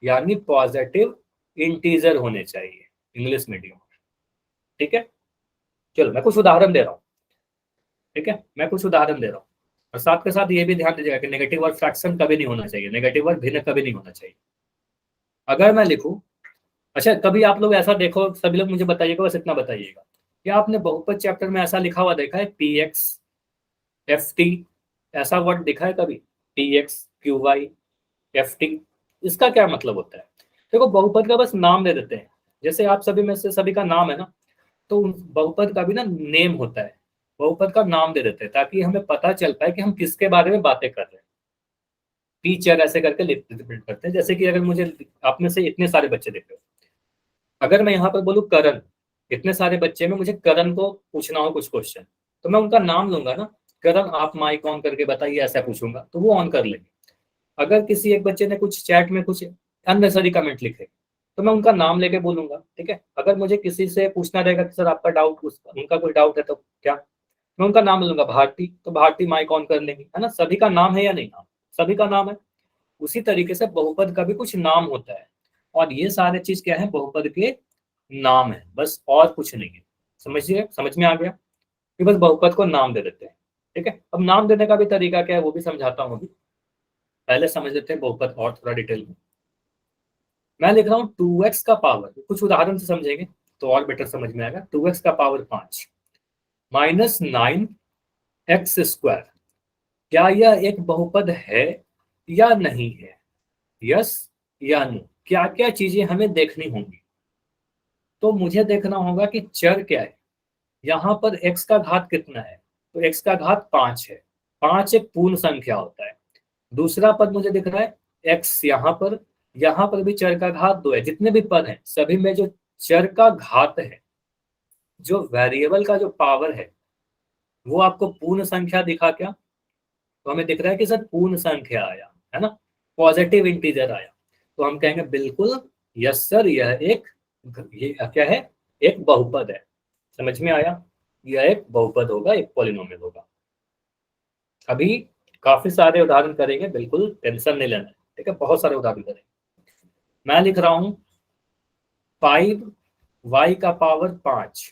यानी पॉजिटिव इंटीजर होने चाहिए इंग्लिश मीडियम, ठीक है? चलो मैं कुछ उदाहरण दे रहा हूँ, ठीक है? मैं कुछ उदाहरण दे रहा हूँ, और साथ के साथ ये भी ध्यान दीजिएगा कि नेगेटिव और फ्रैक्शन कभी नहीं होना चाहिए, नेगेटिव और भिन्न कभी नहीं होना चाहिए। अगर मैं लिखूं, अच्छा कभी आप लोग ऐसा देखो, सभी लोग मुझे बताइएगा, बस इतना बताइएगा, क्या आपने बहुपद चैप्टर में ऐसा लिखा हुआ देखा है px ft? ऐसा वर्ड दिखा है कभी? px qy ft, इसका क्या मतलब होता है? देखो बहुपद का बस नाम दे देते हैं, जैसे आप सभी में से सभी का नाम है ना, तो बहुपद का भी ना नेम होता है, बहुपद का नाम दे देते हैं ताकि हमें पता चल पाए कि हम किसके बारे में बातें कर रहे हैं। टीचर ऐसे करके रिप्रेजेंट करते हैं, जैसे कि अगर मुझे आप में से इतने सारे बच्चे देख रहे हो, अगर मैं यहाँ पर बोलूँ करण, इतने सारे बच्चे में मुझे करण को पूछना हो कुछ क्वेश्चन, तो मैं उनका नाम लूंगा ना, करण आप माइक ऑन करके बताइए, ऐसा पूछूंगा तो वो ऑन कर लेंगे। अगर किसी एक बच्चे ने कुछ चैट में कुछ अननेसेसरी कमेंट लिखे तो मैं उनका नाम लेके बोलूंगा, ठीक है। अगर मुझे किसी से पूछना रहेगा कि सर आपका डाउट, उनका कोई डाउट है तो क्या, मैं उनका नाम लूंगा भारती, तो भारती माइक ऑन कर लेंगी, है ना। सभी का नाम है या नहीं, नाम सभी का नाम है। उसी तरीके से बहुपद का भी कुछ नाम होता है, और ये सारे चीज क्या है, बहुपद के नाम है, बस और कुछ नहीं है। समझिए, समझ में आ गया कि बस बहुपद को नाम दे देते हैं, ठीक है। अब नाम देने का भी तरीका क्या है वो भी समझाता हूँ अभी, पहले समझ लेते हैं बहुपद और थोड़ा डिटेल में। मैं लिख रहा हूँ 2x का पावर, कुछ उदाहरण से समझेंगे तो और बेटर समझ में आएगा। 2x का पावर 5 माइनस 9x स्क्वायर, क्या यह एक बहुपद है या नहीं है, यस या नो। क्या क्या चीजें हमें देखनी होंगी, तो मुझे देखना होगा कि चर क्या है, यहाँ पर x का घात कितना है, तो x का घात 5 है, 5 एक पूर्ण संख्या होता है। दूसरा पद मुझे दिख रहा है x, यहाँ पर भी चर का घात 2 है। जितने भी पद हैं सभी में जो चर का घात है, जो वेरिएबल का जो पावर है, वो आपको पूर्ण संख्या दिखा क्या, तो हमें दिख रहा है कि सर पूर्ण संख्या आया है ना, पॉजिटिव इंटीजर आया, तो हम कहेंगे बिल्कुल यस सर, ये क्या है, एक बहुपद है। समझ में आया, यह एक बहुपद होगा, एक पॉलिनोमियल होगा। अभी काफी सारे उदाहरण करेंगे, बिल्कुल टेंशन नहीं लेना है, ठीक है, बहुत सारे उदाहरण करेंगे। मैं लिख रहा हूं 5y का पावर 5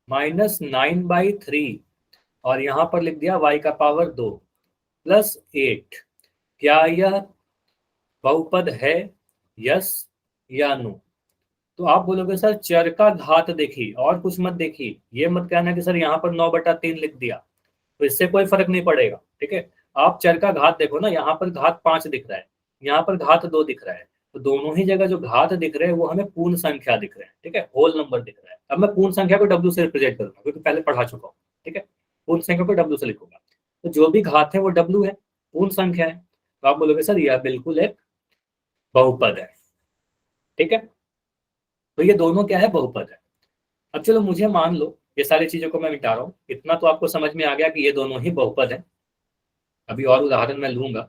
माइनस 9/3, और यहां पर लिख दिया y का पावर 2 प्लस 8। क्या यह बहुपद है, यस या नो। तो आप बोलोगे सर चर का घात देखिए और कुछ मत देखिए, ये मत कहना कि सर यहाँ पर 9/3 लिख दिया, तो इससे कोई फर्क नहीं पड़ेगा, ठीक है। आप चर का घात देखो ना, यहाँ पर घात 5 दिख रहा है, यहाँ पर घात 2 दिख रहा है, तो दोनों ही जगह जो घात दिख रहे हैं वो हमें पूर्ण संख्या दिख रहे हैं, ठीक है, होल नंबर दिख रहा है। अब मैं पूर्ण संख्या को W से रिप्रेजेंट करूंगा क्योंकि पहले पढ़ा चुका हूँ, ठीक है। पूर्ण संख्या को W से लिखूंगा, तो जो भी घात है वो W है, पूर्ण संख्या है, तो आप बोलोगे सर यह बिल्कुल एक बहुपद है, ठीक है। तो ये दोनों क्या है, बहुपद है। अब चलो मुझे मान लो, ये सारी चीजों को मैं मिटा रहा हूँ, इतना तो आपको समझ में आ गया कि ये दोनों ही बहुपद है। अभी और उदाहरण मैं लूंगा।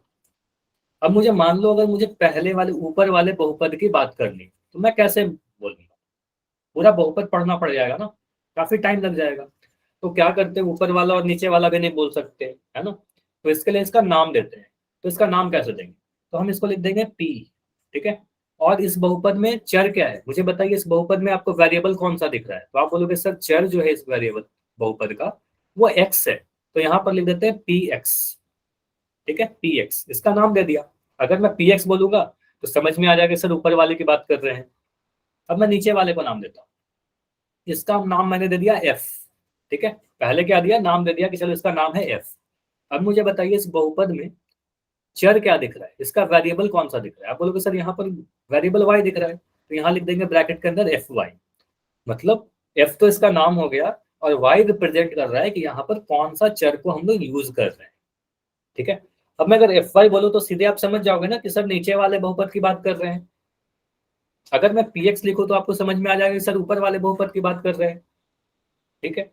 अब मुझे मान लो अगर मुझे पहले वाले ऊपर वाले बहुपद की बात करनी, तो मैं कैसे बोलूंगा, पूरा बहुपद पढ़ना पड़ जाएगा ना, काफी टाइम लग जाएगा। तो क्या करते हैं, ऊपर वाला और नीचे वाला भी नहीं बोल सकते, है ना, तो इसके लिए इसका नाम देते हैं। तो इसका नाम कैसे देंगे, तो हम इसको लिख देंगे p, ठीक है। और इस बहुपद में चर क्या है, मुझे बताइए इस बहुपद में आपको वेरिएबल कौन सा दिख रहा है, तो आप बोलोगे सर चर जो है इस वेरिएबल बहुपद का वो x है, तो यहाँ पर लिख देते हैं px, ठीक है, px इसका नाम दे दिया। अगर मैं px बोलूंगा तो समझ में आ जाएगा सर ऊपर वाले की बात कर रहे हैं। अब मैं नीचे वाले को नाम देता हूँ, इसका नाम मैंने दे दिया f, ठीक है। पहले क्या दिया, नाम दे दिया कि चलो इसका नाम है f। अब मुझे बताइए इस बहुपद में चर क्या दिख रहा है, इसका वेरिएबल कौन सा दिख रहा है, आप बोलोगे सर यहाँ पर वेरिएबल y दिख रहा है, तो यहाँ लिख देंगे ब्रैकेट के अंदर fy, मतलब f तो इसका नाम हो गया और y रिप्रेजेंट कर रहा है कि यहाँ पर कौन सा चर को हम लोग यूज कर रहे हैं, ठीक है। अब मैं अगर fy बोलूं तो सीधे आप समझ जाओगे ना कि सर नीचे वाले बहुपद की बात कर रहे हैं। अगर मैं px लिखूं तो आपको समझ में आ जाएगा कि सर ऊपर वाले बहुपद की बात कर रहे हैं, ठीक है।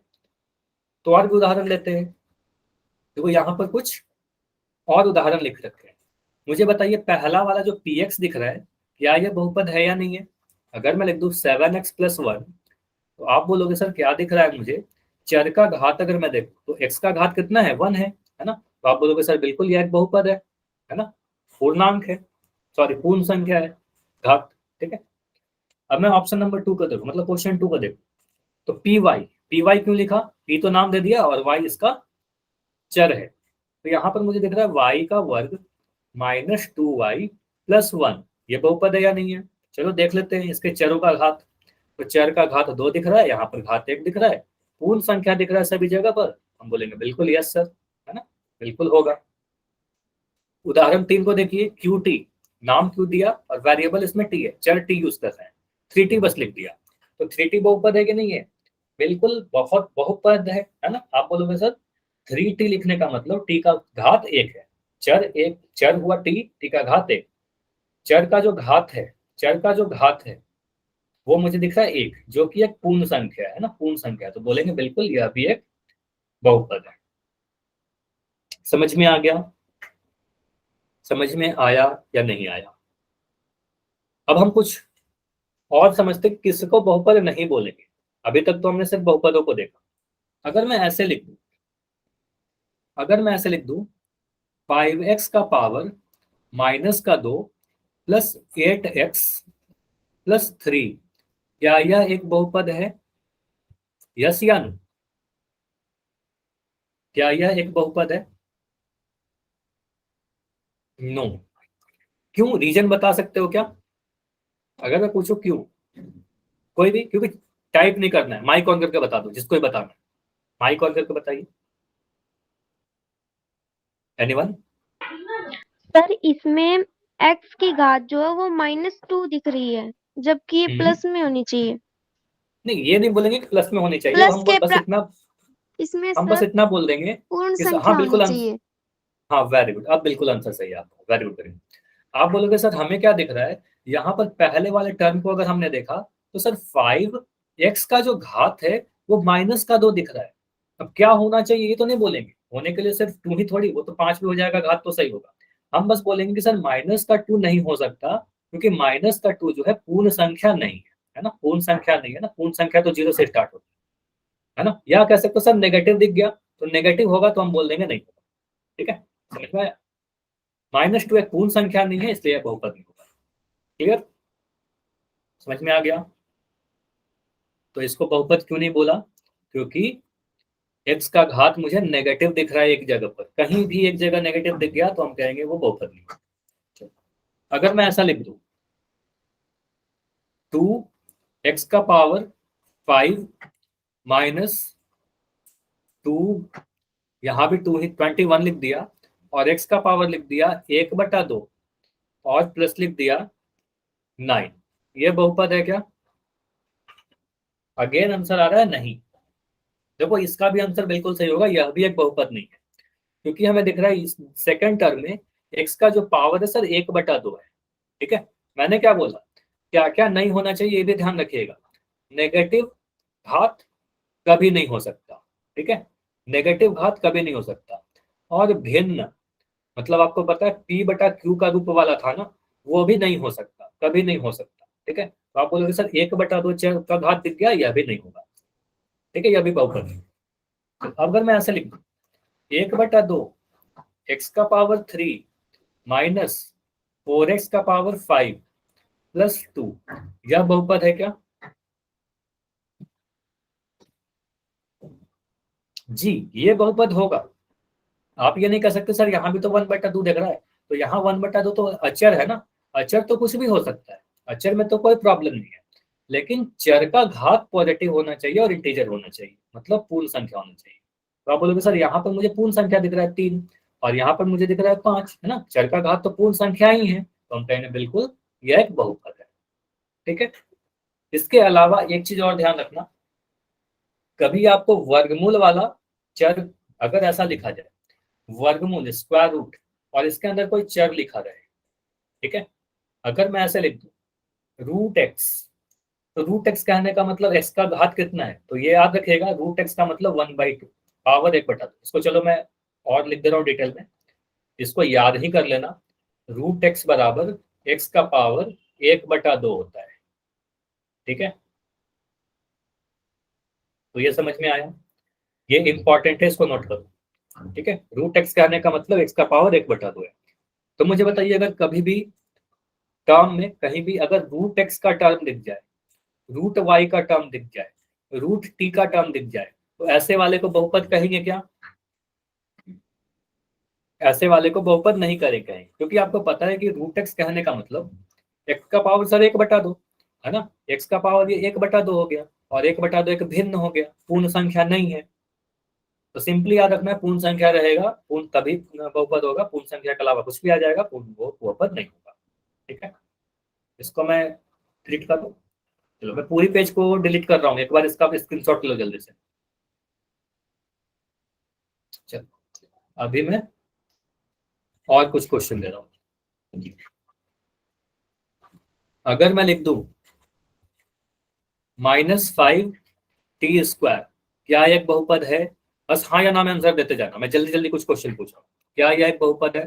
तो और भी उदाहरण लेते हैं, देखो यहाँ पर कुछ और उदाहरण लिख रखे हैं। मुझे बताइए पहला वाला जो px दिख रहा है, क्या यह बहुपद है या नहीं है। अगर मैं लिख दूं 7x + 1, तो आप बोलोगे सर क्या दिख रहा है मुझे, चर का घात अगर मैं देखूं तो x का घात कितना है, 1 है ना, तो आप बोलोगे सर बिल्कुल यह एक बहुपद है ना, पूर्णांक है, सॉरी पूर्ण संख्या है, घात, ठीक है। अब मैं ऑप्शन नंबर 2 का देखूं, मतलब क्वेश्चन 2 का देखूं, तो पी वाई क्यों लिखा, पी तो नाम दे दिया और वाई इसका चर है, तो यहाँ पर मुझे दिख रहा है वाई का वर्ग माइनस 2y + 1, ये बहुपद है या नहीं है। चलो देख लेते हैं इसके चरों का घात, तो चर का घात 2 दिख रहा है, यहाँ पर घात 1 दिख रहा है, पूर्ण संख्या दिख रहा है सभी जगह पर, हम बोलेंगे बिल्कुल यस सर, है ना, बिल्कुल होगा। उदाहरण 3 को देखिए, QT नाम क्यों दिया, और वेरिएबल इसमें टी है, चर टी यूज कर रहे हैं, 3t बस लिख दिया, तो 3t बहुपद है कि नहीं है, बिल्कुल बहुत बहुपद है ना। आप बोलोगे सर 3t लिखने का मतलब t का घात 1 है, चर हुआ t का घात 1, चर का जो घात है वो मुझे दिख रहा है 1, जो कि एक पूर्ण संख्या है ना, पूर्ण संख्या, तो बोलेंगे बिल्कुल यह भी एक बहुपद है। समझ में आ गया, समझ में आया या नहीं आया। अब हम कुछ और समझते किसको बहुपद नहीं बोलेंगे। अभी तक तो हमने सिर्फ बहुपदों को देखा। अगर मैं ऐसे लिख दूं 5x का पावर -2 प्लस 8x प्लस 3, क्या यह एक बहुपद है, यस या नो, क्या यह एक बहुपद है, नो। क्यों, रीजन बता सकते हो क्या, अगर मैं पूछूं क्यों, कोई भी, क्योंकि टाइप नहीं करना है, माइक ऑन करके बता दो, जिसको ही बताना है माइक ऑन करके बताइए। एनीवन?
सर इसमें x की घात जो है वो -2 दिख रही है, जबकि ये प्लस में होनी चाहिए।
नहीं, ये नहीं बोलेंगे कि प्लस में होनी चाहिए,
प्लस
हम
के
बस इतना,
इसमें
हम बस
सर
इतना बोल देंगे
पूर्ण
कि
संख्या
हाँ
होनी
बिल्कुल
चाहिए।
हाँ वेरी गुड, अब बिल्कुल आंसर सही है आपका, वेरी गुड वेरी गुड। आप बोलोगे सर हमें क्या दिख रहा है, यहाँ पर पहले वाले टर्म को अगर हमने देखा तो सर 5x का जो घात है वो -2 दिख रहा है, अब क्या होना चाहिए ये तो नहीं बोलेंगे, होने के लिए सिर्फ 2 ही थोड़ी, वो तो 5 भी हो जाएगा, घात तो सही होगा। हम बस बोलेंगे कि सर -2 नहीं हो सकता, क्योंकि -2 जो है पूर्ण संख्या नहीं है ना, पूर्ण संख्या नहीं है ना, पूर्ण संख्या तो 0 से स्टार्ट होती है ना। या कह सकते हो सर नेगेटिव दिख गया, तो नेगेटिव होगा तो हम बोल देंगे नहीं होगा, ठीक है, समझ में आया। -2 एक पूर्ण संख्या नहीं है, इसलिए बहुपद नहीं होगा। क्लियर, समझ में आ गया। तो इसको बहुपद क्यों नहीं बोला, क्योंकि x का घात मुझे नेगेटिव दिख रहा है एक जगह पर, कहीं भी एक जगह नेगेटिव दिख गया तो हम कहेंगे वो बहुपद नहीं है। अगर मैं ऐसा लिख दूं 2x का पावर 5 -2, यहां भी 2 ही 21 लिख दिया, और x का पावर लिख दिया 1/2 और प्लस लिख दिया 9, ये बहुपद है क्या। अगेन आंसर आ रहा है नहीं। देखो इसका भी आंसर बिल्कुल सही होगा, यह भी एक बहुपद नहीं है, क्योंकि हमें दिख रहा है इस सेकंड टर्म में x का जो पावर है सर 1/2 है, ठीक है। मैंने क्या बोला, क्या क्या नहीं होना चाहिए ये भी ध्यान रखिएगा, नेगेटिव घात कभी नहीं हो सकता, ठीक है, नेगेटिव घात कभी नहीं हो सकता, और भिन्न, मतलब आपको पता है p/q का रूप वाला था ना, वो भी नहीं हो सकता, कभी नहीं हो सकता, ठीक है। तो आप बोलोगे सर 1/2 का घात दिख गया, यह भी नहीं होगा, ठीक है, यह भी बहुपद है। तो अगर मैं ऐसे लिख दूं 1/2 x का पावर 3 माइनस 4x का पावर 5 प्लस 2, यह बहुपद है क्या जी, ये बहुपद होगा। आप ये नहीं कह सकते सर यहाँ भी तो 1/2 दिख रहा है, तो यहाँ 1/2 तो अचर है ना, अचर तो कुछ भी हो सकता है, अचर में तो कोई प्रॉब्लम नहीं है, लेकिन चर का घात पॉजिटिव होना चाहिए और इंटीजर होना चाहिए, मतलब पूर्ण संख्या होना चाहिए। तो आप बोलोगे सर यहाँ पर मुझे पूर्ण संख्या दिख रहा है 3, और यहाँ पर मुझे दिख रहा है 5, है ना, चर का घात तो पूर्ण संख्या ही है, तो हम कहेंगे बिल्कुल यह एक बहुपद है, ठीक है। इसके अलावा एक चीज और ध्यान रखना, कभी आपको वर्गमूल वाला चर अगर ऐसा लिखा जाए, वर्गमूल स्क्वायर रूट, और इसके अंदर कोई चर लिखा रहे, ठीक है, अगर मैं ऐसे लिख दूं रूट एक्स, तो रूट एक्स कहने का मतलब एक्स का घात कितना है, तो ये याद रखिएगा रूट एक्स का मतलब 1/2 पावर 1/2। इसको चलो मैं और लिख दे रहा हूँ डिटेल में, इसको याद ही कर लेना, रूट एक्स बराबर एक्स का पावर 1/2 होता है, ठीक है। तो ये समझ में आया, ये इंपॉर्टेंट है, इसको नोट करो, ठीक है। रूट एक्स कहने का मतलब एक्स का पावर 1/2 है। तो मुझे बताइए अगर कभी भी टर्म में कहीं भी अगर रूट एक्स का टर्म दिख जाए, रूट वाई का टर्म दिख जाए, रूट टी का टर्म दिख जाए, तो ऐसे वाले को बहुपद कहेंगे क्या, ऐसे वाले को बहुपद नहीं करेंगे, क्योंकि आपको पता है कि रूट एक्स कहने का मतलब एक्स का पावर सर 1/2 है ना, एक्स का पावर ये 1/2 हो गया, और 1/2 एक भिन्न हो गया, पूर्ण संख्या नहीं है, तो सिंपली याद रखना है पूर्ण संख्या रहेगा, पूर्ण तभी बहुपद होगा, पूर्ण संख्या के अलावा कुछ भी आ जाएगा, पूर्ण वो बहुपद नहीं होगा, ठीक है, इसको मैं डिलीट कर दूं। चलो मैं पूरी पेज को डिलीट कर रहा हूँ, एक बार इसका स्क्रीनशॉट लो जल्दी से। चलो अभी मैं और कुछ क्वेश्चन दे रहा हूँ। अगर मैं लिख दूं -5t², क्या यह एक बहुपद है? बस हाँ या ना में आंसर देते जाना, मैं जल्दी जल्दी कुछ क्वेश्चन पूछ रहा हूँ। क्या यह एक बहुपद है?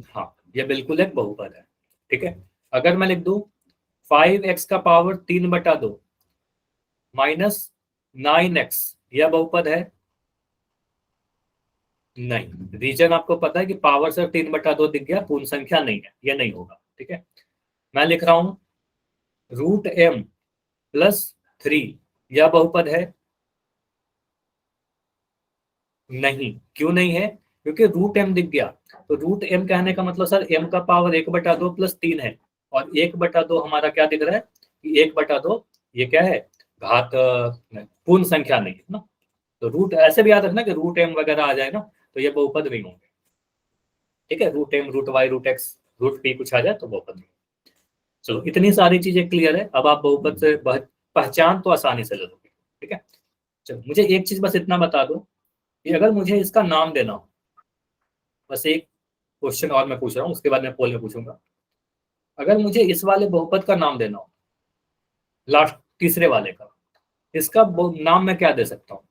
हाँ, यह बिल्कुल एक बहुपद है। ठीक है, अगर मैं लिख दूं 5x का पावर 3/2 -9x, यह बहुपद है? नहीं। रीजन आपको पता है कि पावर से 3/2 दिख गया, पूर्ण संख्या नहीं है, यह नहीं होगा। ठीक है, मैं लिख रहा हूं √m+3, यह बहुपद है? नहीं। क्यों नहीं है? क्योंकि √m दिख गया, तो √m कहने का मतलब सर m का पावर 1/2 + 3 है, और 1/2 हमारा क्या दिख रहा है कि 1/2 ये क्या है, घात पूर्ण संख्या नहीं है ना। तो रूट ऐसे भी याद रखना कि √m वगैरह आ जाए ना तो ये बहुपद नहीं होंगे। ठीक है, √m, √y, √x, √p कुछ आ जाए तो बहुपद नहीं। चलो इतनी सारी चीजें क्लियर है, अब आप बहुपद से पहचान तो आसानी से ले लोगे। ठीक है, चलो मुझे एक चीज बस इतना बता दो कि अगर मुझे इसका नाम देना हो, बस एक क्वेश्चन और मैं पूछ रहा हूँ, उसके बाद मैं पोल में पूछूंगा। अगर मुझे इस वाले बहुपद का नाम देना हो, लास्ट तीसरे वाले का, इसका नाम मैं क्या दे सकता हूँ?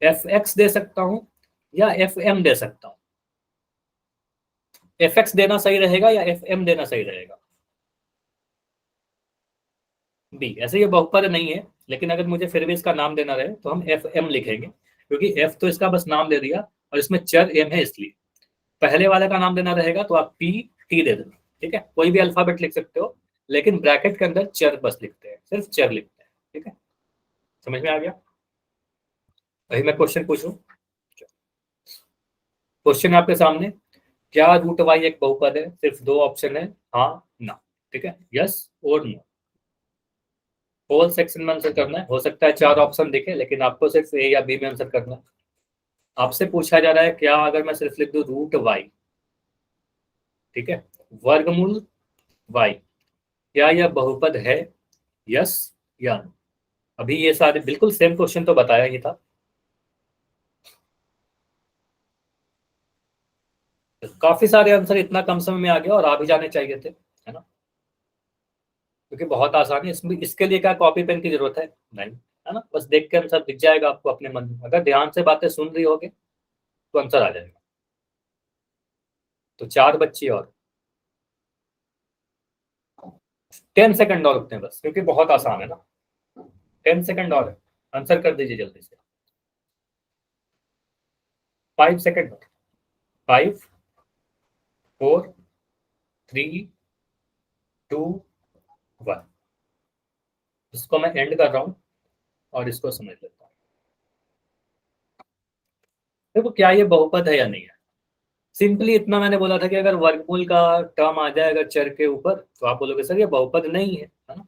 f(x) दे सकता हूँ या f(m) दे सकता हूँ? f(x) देना सही रहेगा या f(m) देना सही रहेगा? बी। ऐसे ये बहुपद नहीं है, लेकिन अगर मुझे फिर भी इसका नाम देना रहे तो हम f(m) लिखेंगे, क्योंकि f तो इसका बस नाम दे दिया और इसमें चर m है, इसलिए पहले वाले का नाम देना रहेगा तो आप p t दे देना। ठीक है, कोई भी अल्फाबेट लिख सकते हो, लेकिन ब्रैकेट के अंदर चर बस लिखते हैं, सिर्फ चर लिखते हैं। ठीक है, समझ में आ गया? वही मैं क्वेश्चन पूछूं। क्वेश्चन आपके सामने, क्या √y एक बहुपद है? सिर्फ दो ऑप्शन है, हाँ ना। ठीक है, यस और नो। होल सेक्शन में आंसर करना है, हो सकता है 4 ऑप्शन दिखे, लेकिन आपको सिर्फ ए या बी में आंसर करना है। आपसे पूछा जा रहा है क्या अगर मैं सिर्फ लिख दूं √y, ठीक है, वर्गमूल y, क्या यह बहुपद है? यस या नो। अभी ये सारे बिल्कुल सेम क्वेश्चन तो बताया ही था। काफी सारे आंसर इतना कम समय में आ गया, और आ भी जाने चाहिए थे, है ना, क्योंकि बहुत आसान है। इसमें इसके लिए क्या कॉपी पेन की जरूरत है? नहीं, है ना, बस देख के आंसर दिख जाएगा आपको अपने मन में, अगर ध्यान से बातें सुन रही होगे तो आंसर आ जाएगा। तो 4 बच्चे और 10 सेकंड और रुकते हैं बस, क्योंकि बहुत आसान है ना। 10 सेकंड और है, आंसर कर दीजिए जल्दी से। 5 सेकंड। 5, 4, 3, 2, 1। इसको मैं एंड कर रहा हूं और इसको समझ लेता हूं। देखो क्या ये बहुपद है या नहीं है? सिंपली इतना मैंने बोला था कि अगर वर्गमूल का टर्म आ जाए अगर चर के ऊपर, तो आप बोलोगे सर ये बहुपद नहीं है ना।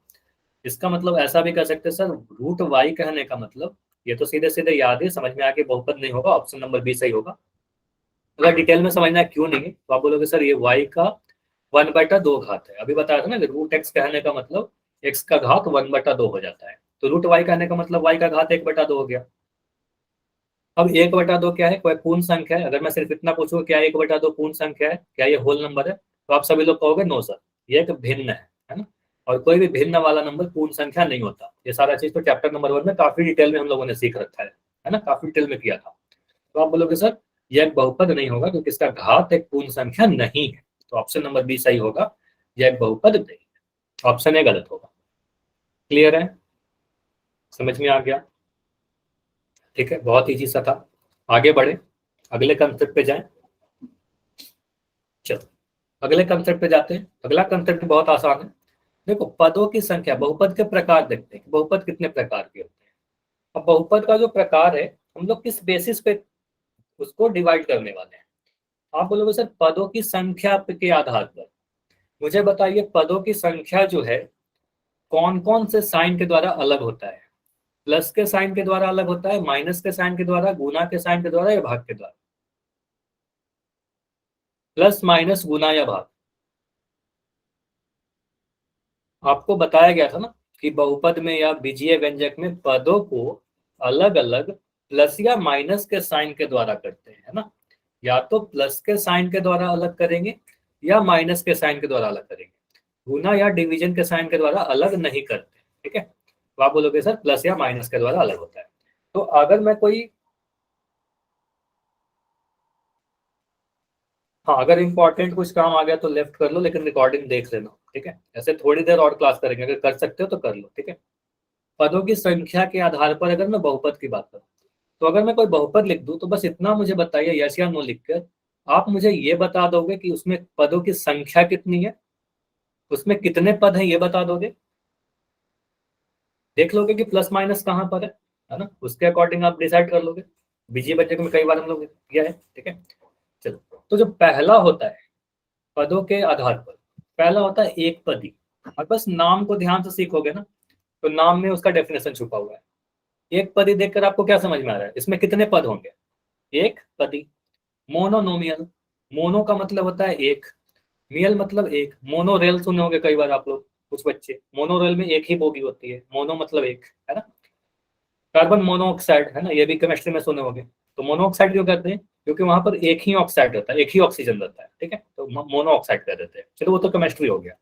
इसका मतलब ऐसा भी कर सकते हैं सर, √y कहने का मतलब, ये तो सीधे सीधे याद है, समझ में आके बहुपद नहीं होगा, ऑप्शन नंबर बी सही होगा। अगर डिटेल में समझना है क्यों नहीं है, तो आप बोलोगे सर ये y का 1/2 घात है। अभी बताया था ना कि √x कहने का मतलब x का घात 1/2 हो जाता है, तो √y कहने का मतलब y का घात 1/2 हो गया। अब 1/2 क्या है? कोई पूर्ण संख्या है? अगर मैं सिर्फ इतना पूछूं क्या 1/2 पूर्ण संख्या है, क्या ये होल नंबर है, तो आप सभी लोग कहोगे नो सर, ये एक भिन्न है ना। और कोई भी भिन्न वाला नंबर पूर्ण संख्या नहीं होता। ये सारा चीज तो चैप्टर नंबर 1 में काफी डिटेल में हम लोगों ने सीख रखा है ना, काफी डिटेल में किया था। तो आप बोलोगे सर यह एक बहुपद नहीं होगा, क्योंकि इसका घात एक पूर्ण संख्या नहीं है, तो ऑप्शन नंबर बी सही होगा, यह एक बहुपद नहीं है। ऑप्शन ए गलत होगा। क्लियर है? समझ में आ गया? ठीक है, बहुत ईजी सा था। आगे बढ़े, अगले कंसेप्ट पे जाएं। चलो अगले कंसेप्ट पे जाते हैं। अगला कंसेप्ट बहुत आसान है। देखो पदों की संख्या, बहुपद के प्रकार देखते हैं कि बहुपद कितने प्रकार के होते हैं। अब बहुपद का जो प्रकार है, हम लोग किस बेसिस पे उसको डिवाइड करने वाले हैं? आप बोलोगे सर पदों की संख्या के आधार पर। मुझे बताइए पदों की संख्या जो है कौन कौन से साइन के द्वारा अलग होता है? प्लस के साइन के द्वारा अलग होता है, माइनस के साइन के द्वारा, गुना के साइन के द्वारा, या भाग के द्वारा? प्लस माइनस गुना या भाग। आपको बताया गया था ना कि बहुपद में या बीजीय व्यंजक में पदों को अलग अलग प्लस या माइनस के साइन के द्वारा करते हैं, है ना। या तो प्लस के साइन के द्वारा अलग करेंगे या माइनस के साइन के द्वारा अलग करेंगे, गुना या डिवीजन के साइन के द्वारा अलग नहीं करते। ठीक है, तो आप बोलोगे सर प्लस या माइनस के द्वारा अलग होता है। तो अगर मैं कोई, हाँ अगर इंपॉर्टेंट कुछ काम आ गया तो लेफ्ट कर लो, लेकिन रिकॉर्डिंग देख लेना। ठीक है, ऐसे थोड़ी देर और क्लास करेंगे, अगर कर सकते हो तो कर लो। ठीक है, पदों की संख्या के आधार पर अगर मैं बहुपद की बात करूं, तो अगर मैं कोई बहुपद लिख दूं तो बस इतना मुझे बताइए यस या नो लिखकर आप मुझे ये बता दोगे कि उसमें पदों की संख्या कितनी है, उसमें कितने पद हैं ये बता दोगे। देख लोगे कि प्लस माइनस कहाँ पर है ना, उसके अकॉर्डिंग आप डिसाइड कर लोगे। बीजीय व्यंजक में कई बार हम लोग किया है। ठीक है, चलो तो जो पहला होता है पदों के आधार पर, पहला होता है एक पदी। और बस नाम को ध्यान से सीखोगे ना तो नाम में उसका डेफिनेशन छुपा हुआ है। एक पदी देखकर आपको क्या समझ में आ रहा है, इसमें कितने पद होंगे, एक पदी। मोनोनोमियल, मोनो का मतलब होता है एक, मियल मतलब एक। मोनोरेल सुने होंगे कई बार आप लोग, कुछ बच्चे, मोनोरेल में एक ही बोगी होती है, मोनो मतलब एक, है ना। कार्बन मोनोऑक्साइड है ना, ये भी केमिस्ट्री में सुने होंगे। तो मोनोऑक्साइड क्यों कहते हैं, क्योंकि वहां पर एक ही ऑक्साइड रहता है, एक ही ऑक्सीजन रहता है। ठीक है, तो मोनोऑक्साइड कह देते हैं। चलो वो तो केमिस्ट्री हो गया।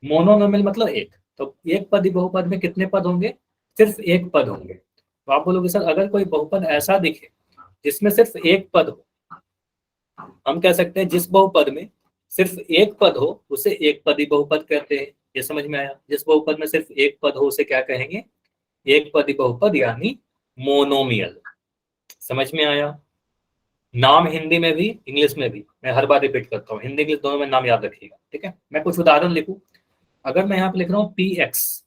मोनोनोमियल मतलब एक, तो एक पदी बहुपद में कितने पद होंगे, सिर्फ एक पद होंगे। तो आप बोलोगे सर अगर कोई बहुपद ऐसा दिखे जिसमें सिर्फ एक पद हो, हम कह सकते हैं जिस बहुपद में सिर्फ एक पद हो उसे एक पदी बहुपद कहते हैं। ये समझ में आया, जिस बहुपद में सिर्फ एक पद हो उसे क्या कहेंगे, एक पदी बहुपद यानी मोनोमियल। समझ में आया। नाम हिंदी में भी इंग्लिश में भी, मैं हर बार रिपीट करता हूँ, हिंदी इंग्लिश दोनों में नाम याद रखिएगा। ठीक है, मैं कुछ उदाहरण लिखूं। अगर मैं यहाँ पे लिख रहा हूँ पी एक्स,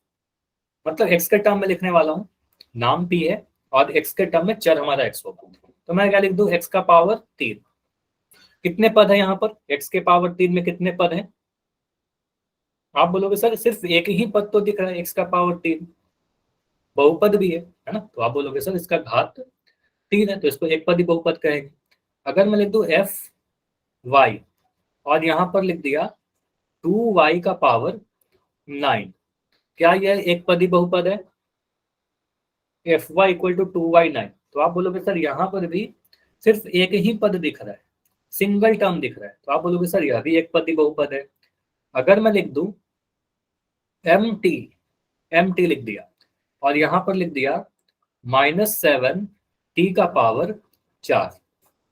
मतलब एक्स के टर्म में लिखने वाला हूँ, नाम पी है और एक्स के टर्म में चर हमारा एक्स होगा, तो मैं क्या लिख दूं, एक्स का पावर 3। कितने पद है यहाँ पर, एक्स के पावर 3 में कितने पद हैं। आप बोलोगे सर सिर्फ एक ही पद तो दिख रहा है, एक्स का पावर 3, बहुपद भी है ना। तो आप बोलोगे सर इसका घात 3 है, तो इसको एक पदी बहुपद कहेंगे। अगर मैं लिख दूं एफ वाई और यहाँ पर लिख दिया 2y का पावर 9, क्या यह एक पदी बहुपद है, F Y equal to 2y9। तो आप बोलोगे सर यहाँ पर भी सिर्फ एक ही पद दिख रहा है, सिंगल टर्म दिख रहा है, तो आप बोलोगे सर यह भी एक पदी बहुपद है। अगर मैं लिख दूं एम टी लिख दिया और यहाँ पर लिख दिया -7 टी का पावर 4,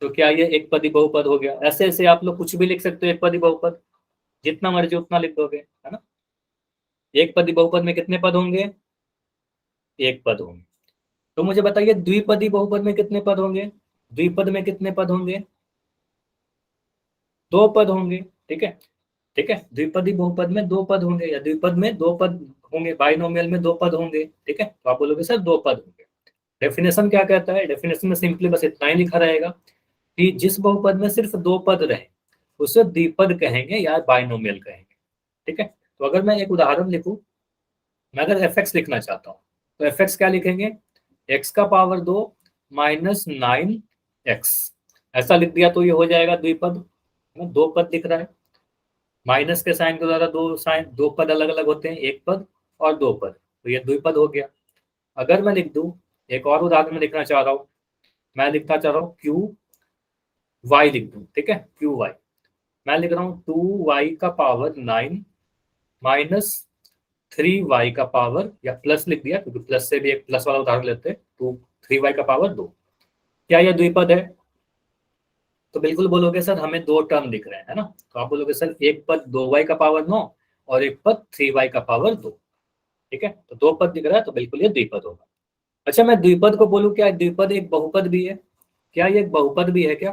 तो क्या ये एक पदी बहुपद हो गया। ऐसे ऐसे आप लोग कुछ भी लिख सकते हो एक पदी बहुपद, जितना मर्जी उतना लिख दोगे, है ना। एक पदी बहुपद में कितने पद होंगे, एक पद होंगे। तो मुझे बताइए द्विपदी बहुपद में कितने पद होंगे, द्विपद में कितने पद होंगे, दो पद होंगे। ठीक है, ठीक है, द्विपदी बहुपद में दो पद होंगे या द्विपद में दो पद होंगे, बाइनोमियल में दो पद होंगे। ठीक है, तो आप बोलोगे सर दो पद होंगे। डेफिनेशन क्या कहता है, डेफिनेशन में सिंपली बस इतना ही लिखा रहेगा कि जिस बहुपद में सिर्फ दो पद रहे उसे द्विपद कहेंगे या बाइनोमियल कहेंगे। ठीक है, तो अगर मैं एक उदाहरण लिखूं, मैं अगर एफ एक्स लिखना चाहता हूँ तो एफ एक्स क्या लिखेंगे, एक्स का पावर 2 -9x, ऐसा लिख दिया तो ये हो जाएगा द्विपद। दो पद दिख रहा है, माइनस के साइन के द्वारा दो साइन, दो पद अलग अलग होते हैं, एक पद और दो पद, तो ये द्विपद हो गया। अगर मैं लिख दूं, एक और उदाहरण में लिखना चाह रहा हूँ, मैं लिखना चाह रहा हूँ क्यू वाई लिख दूं। ठीक है, क्यू वाई, मैं लिख रहा हूँ 2y का पावर 9 -3y का पावर, या प्लस लिख दिया क्योंकि प्लस से भी एक प्लस वाला उदाहरण लेते हैं, तो 3y का पावर 2, क्या यह द्विपद है। तो बिल्कुल बोलोगे सर हमें दो टर्म दिख रहे हैं, है ना। तो आप बोलोगे सर एक पद 2y का पावर 9 और एक पद 3y का पावर 2। ठीक है, तो दो पद दिख रहा है तो बिल्कुल ये द्विपद होगा। अच्छा मैं द्विपद को बोलूं, क्या द्विपद एक बहुपद भी है, क्या ये एक बहुपद भी है क्या।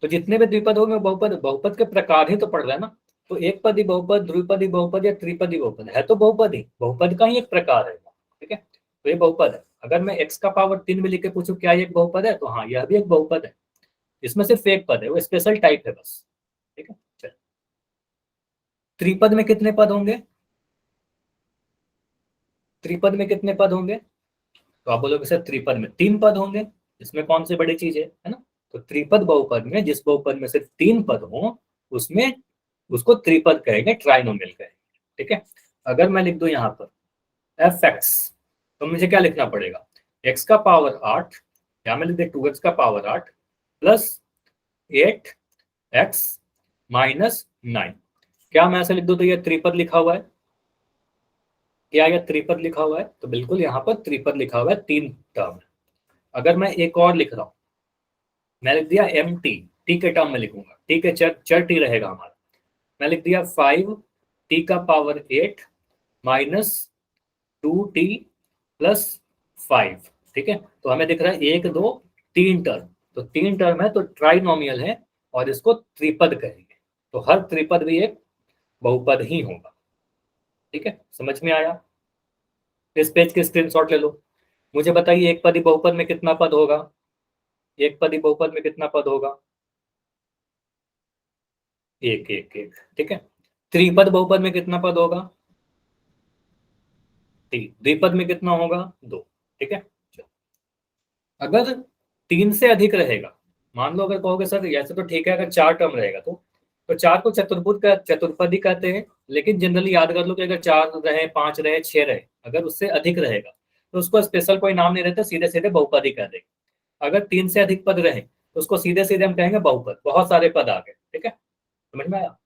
तो जितने भी द्विपद होंगे बहुपद, बहुपद के प्रकार ही तो पढ़ रहे हैं ना। तो एक पदी बहुपद, द्विपदी बहुपद या त्रिपदी बहुपद है तो बहुपद ही, बहुपद का ही एक प्रकार है। ठीक है, तो ये बहुपद है। अगर मैं x का पावर 3 में लिख के पूछूं क्या ये एक बहुपद है, तो हाँ यह भी एक बहुपद है। इसमें सिर्फ एक पद है, वो स्पेशल टाइप है बस। ठीक है, चल त्रिपद में कितने पद होंगे, त्रिपद में कितने पद होंगे, तो आप बोलोगे सर त्रिपद में 3 पद होंगे। इसमें कौन सी बड़ी चीज है ना। तो त्रिपद बहुपद में जिस बहुपद में सिर्फ 3 पद हो उसमें उसको त्रिपद कहेंगे, ट्राइनोमियल कहेंगे। ठीक है, अगर मैं लिख दूं यहाँ पर एफ एक्स, तो मुझे क्या लिखना पड़ेगा, x का पावर 8, या मैं लिख दे 2x का पावर 8 प्लस 8x माइनस 9। क्या मैं ऐसे लिख दूं तो ये त्रिपद लिखा हुआ है? क्या यह त्रिपद लिखा हुआ है? तो बिल्कुल यहाँ पर त्रिपद लिखा हुआ है, 3 टर्म है। अगर मैं एक और लिख रहा हूं, मैं लिख दिया एम टी के टर्म में लिखूंगा, टी के चर टी रहेगा हमारा। मैं लिख दिया 5t का पावर 8 माइनस 2t प्लस 5। ठीक है, तो हमें दिख रहा है 1 2 3 टर्म, तो 3 टर्म है तो ट्राइनोमियल है और इसको त्रिपद कहेंगे। तो हर त्रिपद भी एक बहुपद ही होगा। ठीक है, समझ में आया? इस पेज के स्क्रीनशॉट ले लो। मुझे बताइए एक पदी बहुपद में कितना पद होगा? एक पदी बहुपद में कितना पद होगा? एक एक एक। ठीक है, त्रिपद बहुपद में कितना पद होगा? 3। द्विपद में कितना होगा? 2। ठीक है, अगर 3 से अधिक रहेगा, मान लो अगर कहोगे सर ऐसे तो ठीक है, अगर 4 टर्म रहेगा तो 4 को चतुर्पदी कहते हैं, लेकिन जनरली याद कर लो कि अगर 4 रहे, 5 रहे, 6 रहे, अगर उससे अधिक रहेगा तो उसको स्पेशल कोई नाम नहीं रहता, सीधे सीधे बहुपदी कह देंगे। अगर 3 से अधिक पद रहे तो उसको सीधे सीधे हम कहेंगे बहुपद। बहुत सारे पद आ गए। ठीक है, समझ में आया?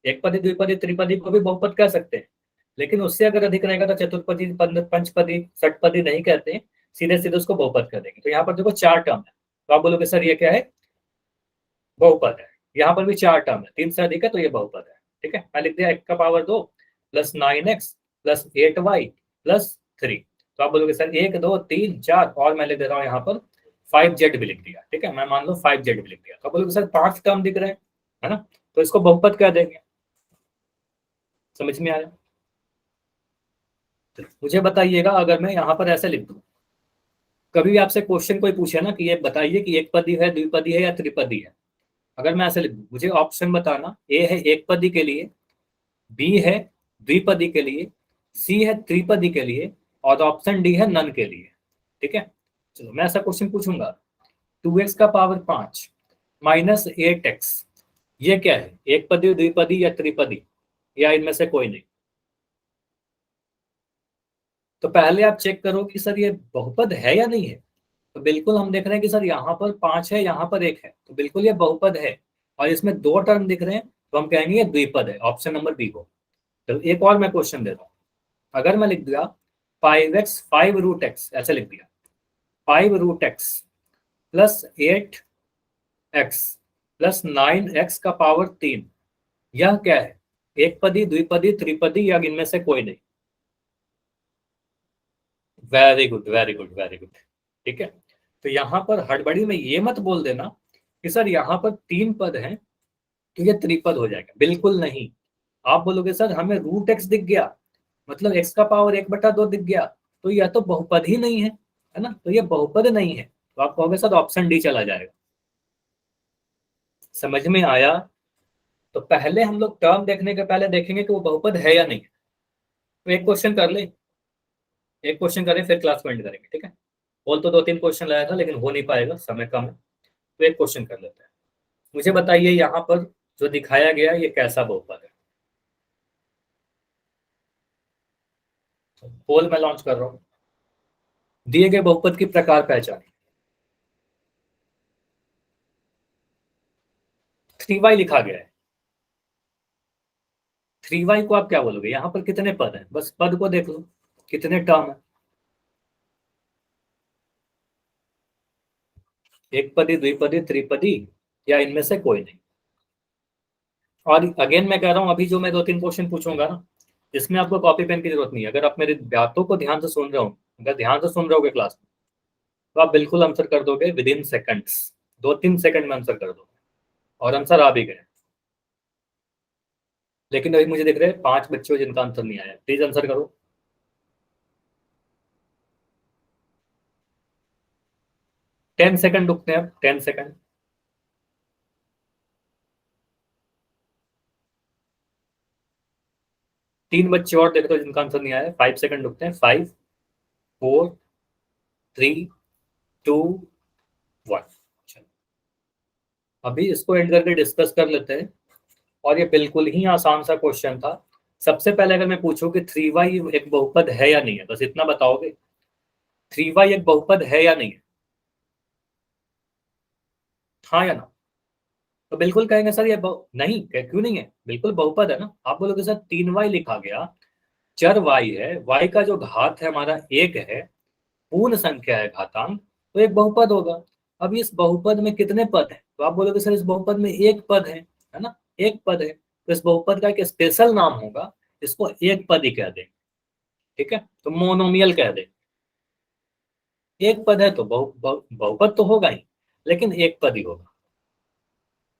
एक पदी, द्विपदी, त्रिपदी को भी बहुपद कह सकते हैं, लेकिन उससे अगर अधिक रहेगा तो चतुर्पदी, पंचपदी, षटपदी नहीं कहते हैं, सीधे सीधे उसको बहुपद कर देंगे। तो यहाँ पर देखो 4 टर्म है, तो आप बोलोगे सर ये क्या है? बहुपद है। यहाँ पर भी 4 टर्म है, 3 से अधिक है तो ये बहुपद है। ठीक है, मैं लिख दिया x का power 2 plus 9x plus 8y plus 3। तो आप बोलोगे सर 1 2 3 4, और मैं लिख दे रहा हूँ यहाँ पर 5z भी लिख दिया। ठीक है, मैं मान लो 5z भी लिख दिया। तो आप बोलोगे सर 5 टर्म दिख रहे हैं, है ना, तो इसको बहुपद कह देंगे। समझ में आया? मुझे बताइएगा अगर मैं यहाँ पर ऐसे लिख दूं, कभी भी आपसे क्वेश्चन कोई पूछे ना कि ये बताइए कि एक पदी है, द्विपदी है या त्रिपदी है, अगर मैं ऐसे लिख दूं, मुझे ऑप्शन बताना, ए है एक पदी के लिए, बी है द्विपदी के लिए, सी है त्रिपदी के लिए, और ऑप्शन डी है नन के लिए। ठीक है, चलो मैं ऐसा क्वेश्चन पूछूंगा, 2x का पावर 5 माइनस 8x, ये क्या है? एक पदी, द्विपदी या त्रिपदी, या इनमें से कोई नहीं? तो पहले आप चेक करो कि सर ये बहुपद है या नहीं है। तो बिल्कुल हम देख रहे हैं कि सर यहाँ पर 5 है, यहाँ पर 1 है, तो बिल्कुल ये बहुपद है। और इसमें 2 टर्म दिख रहे हैं तो हम कहेंगे ये द्विपद है, ऑप्शन नंबर बी को। तो एक और मैं क्वेश्चन दे रहा हूँ, अगर मैं लिख दिया 5x 5 रूट एक्स, ऐसे लिख दिया 5 root x plus 8x plus 9x का पावर 3, यह क्या है? एक पदी, द्विपदी, त्रिपदी, या इनमें से कोई नहीं? Very good very good very good. ठीक है, तो यहाँ पर हड़बड़ी में ये मत बोल देना कि सर यहाँ पर 3 पद हैं तो ये त्रिपद हो जाएगा, बिल्कुल नहीं। आप बोलोगे सर हमें रूट एक्स दिख गया, मतलब x का पावर 1/2 दिख गया, तो यह तो बहुपद ही नहीं है ना, तो ये बहुपद नहीं है। तो आप कहोगे सर ऑप्शन डी चला जाएगा। समझ में आया? तो पहले हम लोग टर्म देखने के पहले देखेंगे कि वो बहुपद है या नहीं। तो एक क्वेश्चन कर ले, एक क्वेश्चन करें फिर क्लास को एंड करेंगे। ठीक है, बोल तो 2-3 क्वेश्चन लाया था लेकिन हो नहीं पाएगा, समय कम है, तो एक क्वेश्चन कर लेते हैं। मुझे बताइए यहाँ पर जो दिखाया गया ये कैसा बहुपद है? पोल मैं लॉन्च कर रहा हूं, दिए गए बहुपद की प्रकार पहचानिए। 3y लिखा गया है, 3y को आप क्या बोलोगे? यहाँ पर कितने पद हैं? बस पद को देख लो, कितने टर्म है? एक पदी, द्विपदी, त्रिपदी, या इनमें से कोई नहीं? और अगेन मैं कह रहा हूं, अभी जो मैं 2-3 क्वेश्चन पूछूंगा ना, जिसमें आपको कॉपी पेन की जरूरत नहीं है। अगर आप मेरी बातों को ध्यान से सुन रहे हो, अगर ध्यान से सुन रहे होगे क्लास में, तो आप बिल्कुल आंसर कर दोगे विद इन सेकंड्स, 2-3 सेकंड में आंसर कर दोगे, और आंसर आ भी गए। लेकिन अभी मुझे दिख रहे हैं 5 बच्चे हो जिनका आंसर नहीं आया, प्लीज आंसर करो। 10 सेकंड रुकते हैं, 10 सेकंड। तीन बच्चे और देख रहे हो जिनका आंसर नहीं आया, 5 सेकंड रुकते हैं। 5 4 3 2 1। अभी इसको एंड करके डिस्कस कर लेते हैं। और ये बिल्कुल ही आसान सा क्वेश्चन था। सबसे पहले अगर मैं पूछूं कि 3y एक बहुपद है या नहीं है, बस इतना बताओगे। 3y एक बहुपद है या नहीं है, हाँ या ना? तो बिल्कुल कहेंगे सर ये नहीं, क्यों नहीं है, बिल्कुल बहुपद है ना। आप बोलोगे सर 3y लिखा गया, चर y है, y का जो घात है हमारा 1 है, पूर्ण संख्या है घातांक, तो एक बहुपद होगा। अब इस बहुपद में कितने पद हैं? तो आप बोलोगे सर इस बहुपद में एक पद है ना, एक पद है। तो इस बहुपद का एक स्पेशल नाम होगा, इसको एक पद ही कह दें, ठीक है, तो मोनोमियल कह दें। एक पद है तो बहुपद तो होगा ही, लेकिन एक पद ही होगा,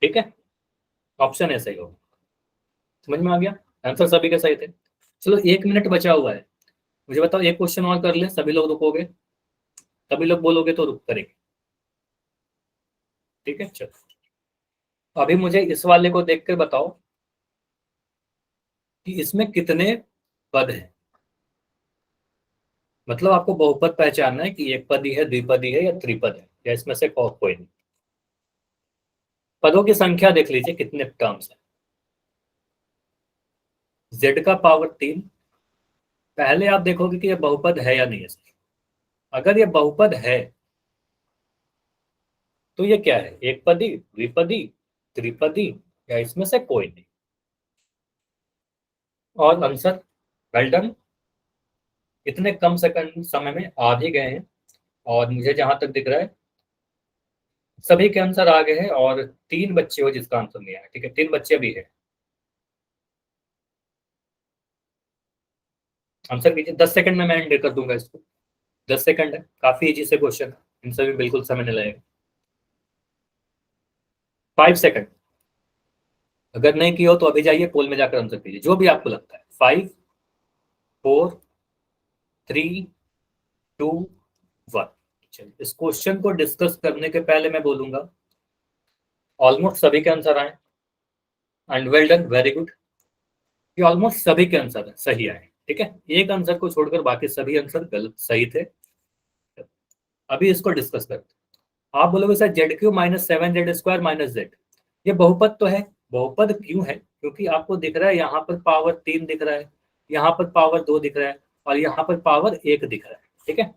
ठीक है। ऑप्शन ऐसा ही होगा। समझ में आ गया? आंसर सभी के सही थे। चलो 1 मिनट बचा हुआ है, मुझे बताओ एक क्वेश्चन और कर ले, सभी लोग रुकोगे, सभी लोग बोलोगे तो रुक करेंगे, ठीक है। चलो अभी मुझे इस वाले को देख कर बताओ कि इसमें कितने पद हैं। मतलब आपको बहुपद पहचानना है कि एक पदी है, द्विपदी है या त्रिपद है, या इसमें से कोई नहीं। पदों की संख्या देख लीजिए कितने टर्म्स है। z का पावर 3। पहले आप देखोगे कि यह बहुपद है या नहीं है। अगर यह बहुपद है तो ये क्या है, एक पदी, द्विपदी, त्रिपदी, या इसमें से कोई नहीं। और आंसर वेल डन, इतने कम सेकंड समय में आ भी गए हैं। और मुझे जहां तक दिख रहा है सभी के आंसर आ गए हैं, और 3 बच्चे हो जिसका आंसर नहीं आया, ठीक है, 3 बच्चे भी है। आंसर कीजिए, 10 सेकंड में मैं एंड कर दूंगा इसको। 10 सेकंड है, काफी इजी से क्वेश्चन है, इनसे भी बिल्कुल समय नहीं लगेगा। 5 सेकंड। अगर नहीं किया हो तो अभी जाइए पोल में जाकर आंसर कीजिए, जो भी आपको लगता है। 5 4 3 2 1। चलिए इस क्वेश्चन को डिस्कस करने के पहले मैं बोलूंगा ऑलमोस्ट सभी के आंसर आए, and well done, very good. ये ऑलमोस्ट सभी के आंसर सही आए, ठीक है। एक आंसर को छोड़कर बाकी सभी आंसर गलत सही थे। अभी इसको डिस्कस करते हैं। आप बोलोगे सर z³ -7z² - z, ये बहुपद तो है। बहुपद क्यों है? क्योंकि आपको दिख रहा है यहाँ पर पावर 3 दिख रहा है, यहाँ पर पावर 2 दिख रहा है, और यहाँ पर पावर 1 दिख रहा है, ठीक है,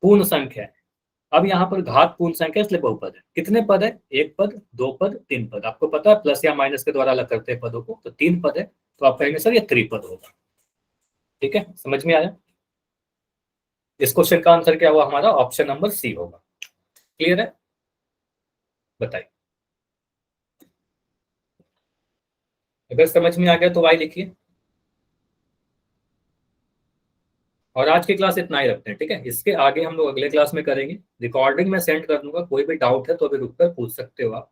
पूर्ण संख्या है। अब यहाँ पर घात पूर्ण संख्या, इसलिए बहुपद है। कितने पद है? एक पद, दो पद, तीन पद। आपको पता है प्लस या माइनस के द्वारा अलग करते हैं पदों को, तो 3 पद है, तो आप कहेंगे सर ये त्रिपद होगा, ठीक है। समझ में आया? इस क्वेश्चन का आंसर क्या हुआ हमारा? ऑप्शन नंबर सी होगा। क्लियर है? बताइए, अगर समझ में आ गया तो वाई लिखिए। और आज की क्लास इतना ही रखते हैं, ठीक है। इसके आगे हम लोग अगले क्लास में करेंगे। रिकॉर्डिंग में सेंड कर दूंगा, कोई भी डाउट है तो अभी रुक कर पूछ सकते हो आप।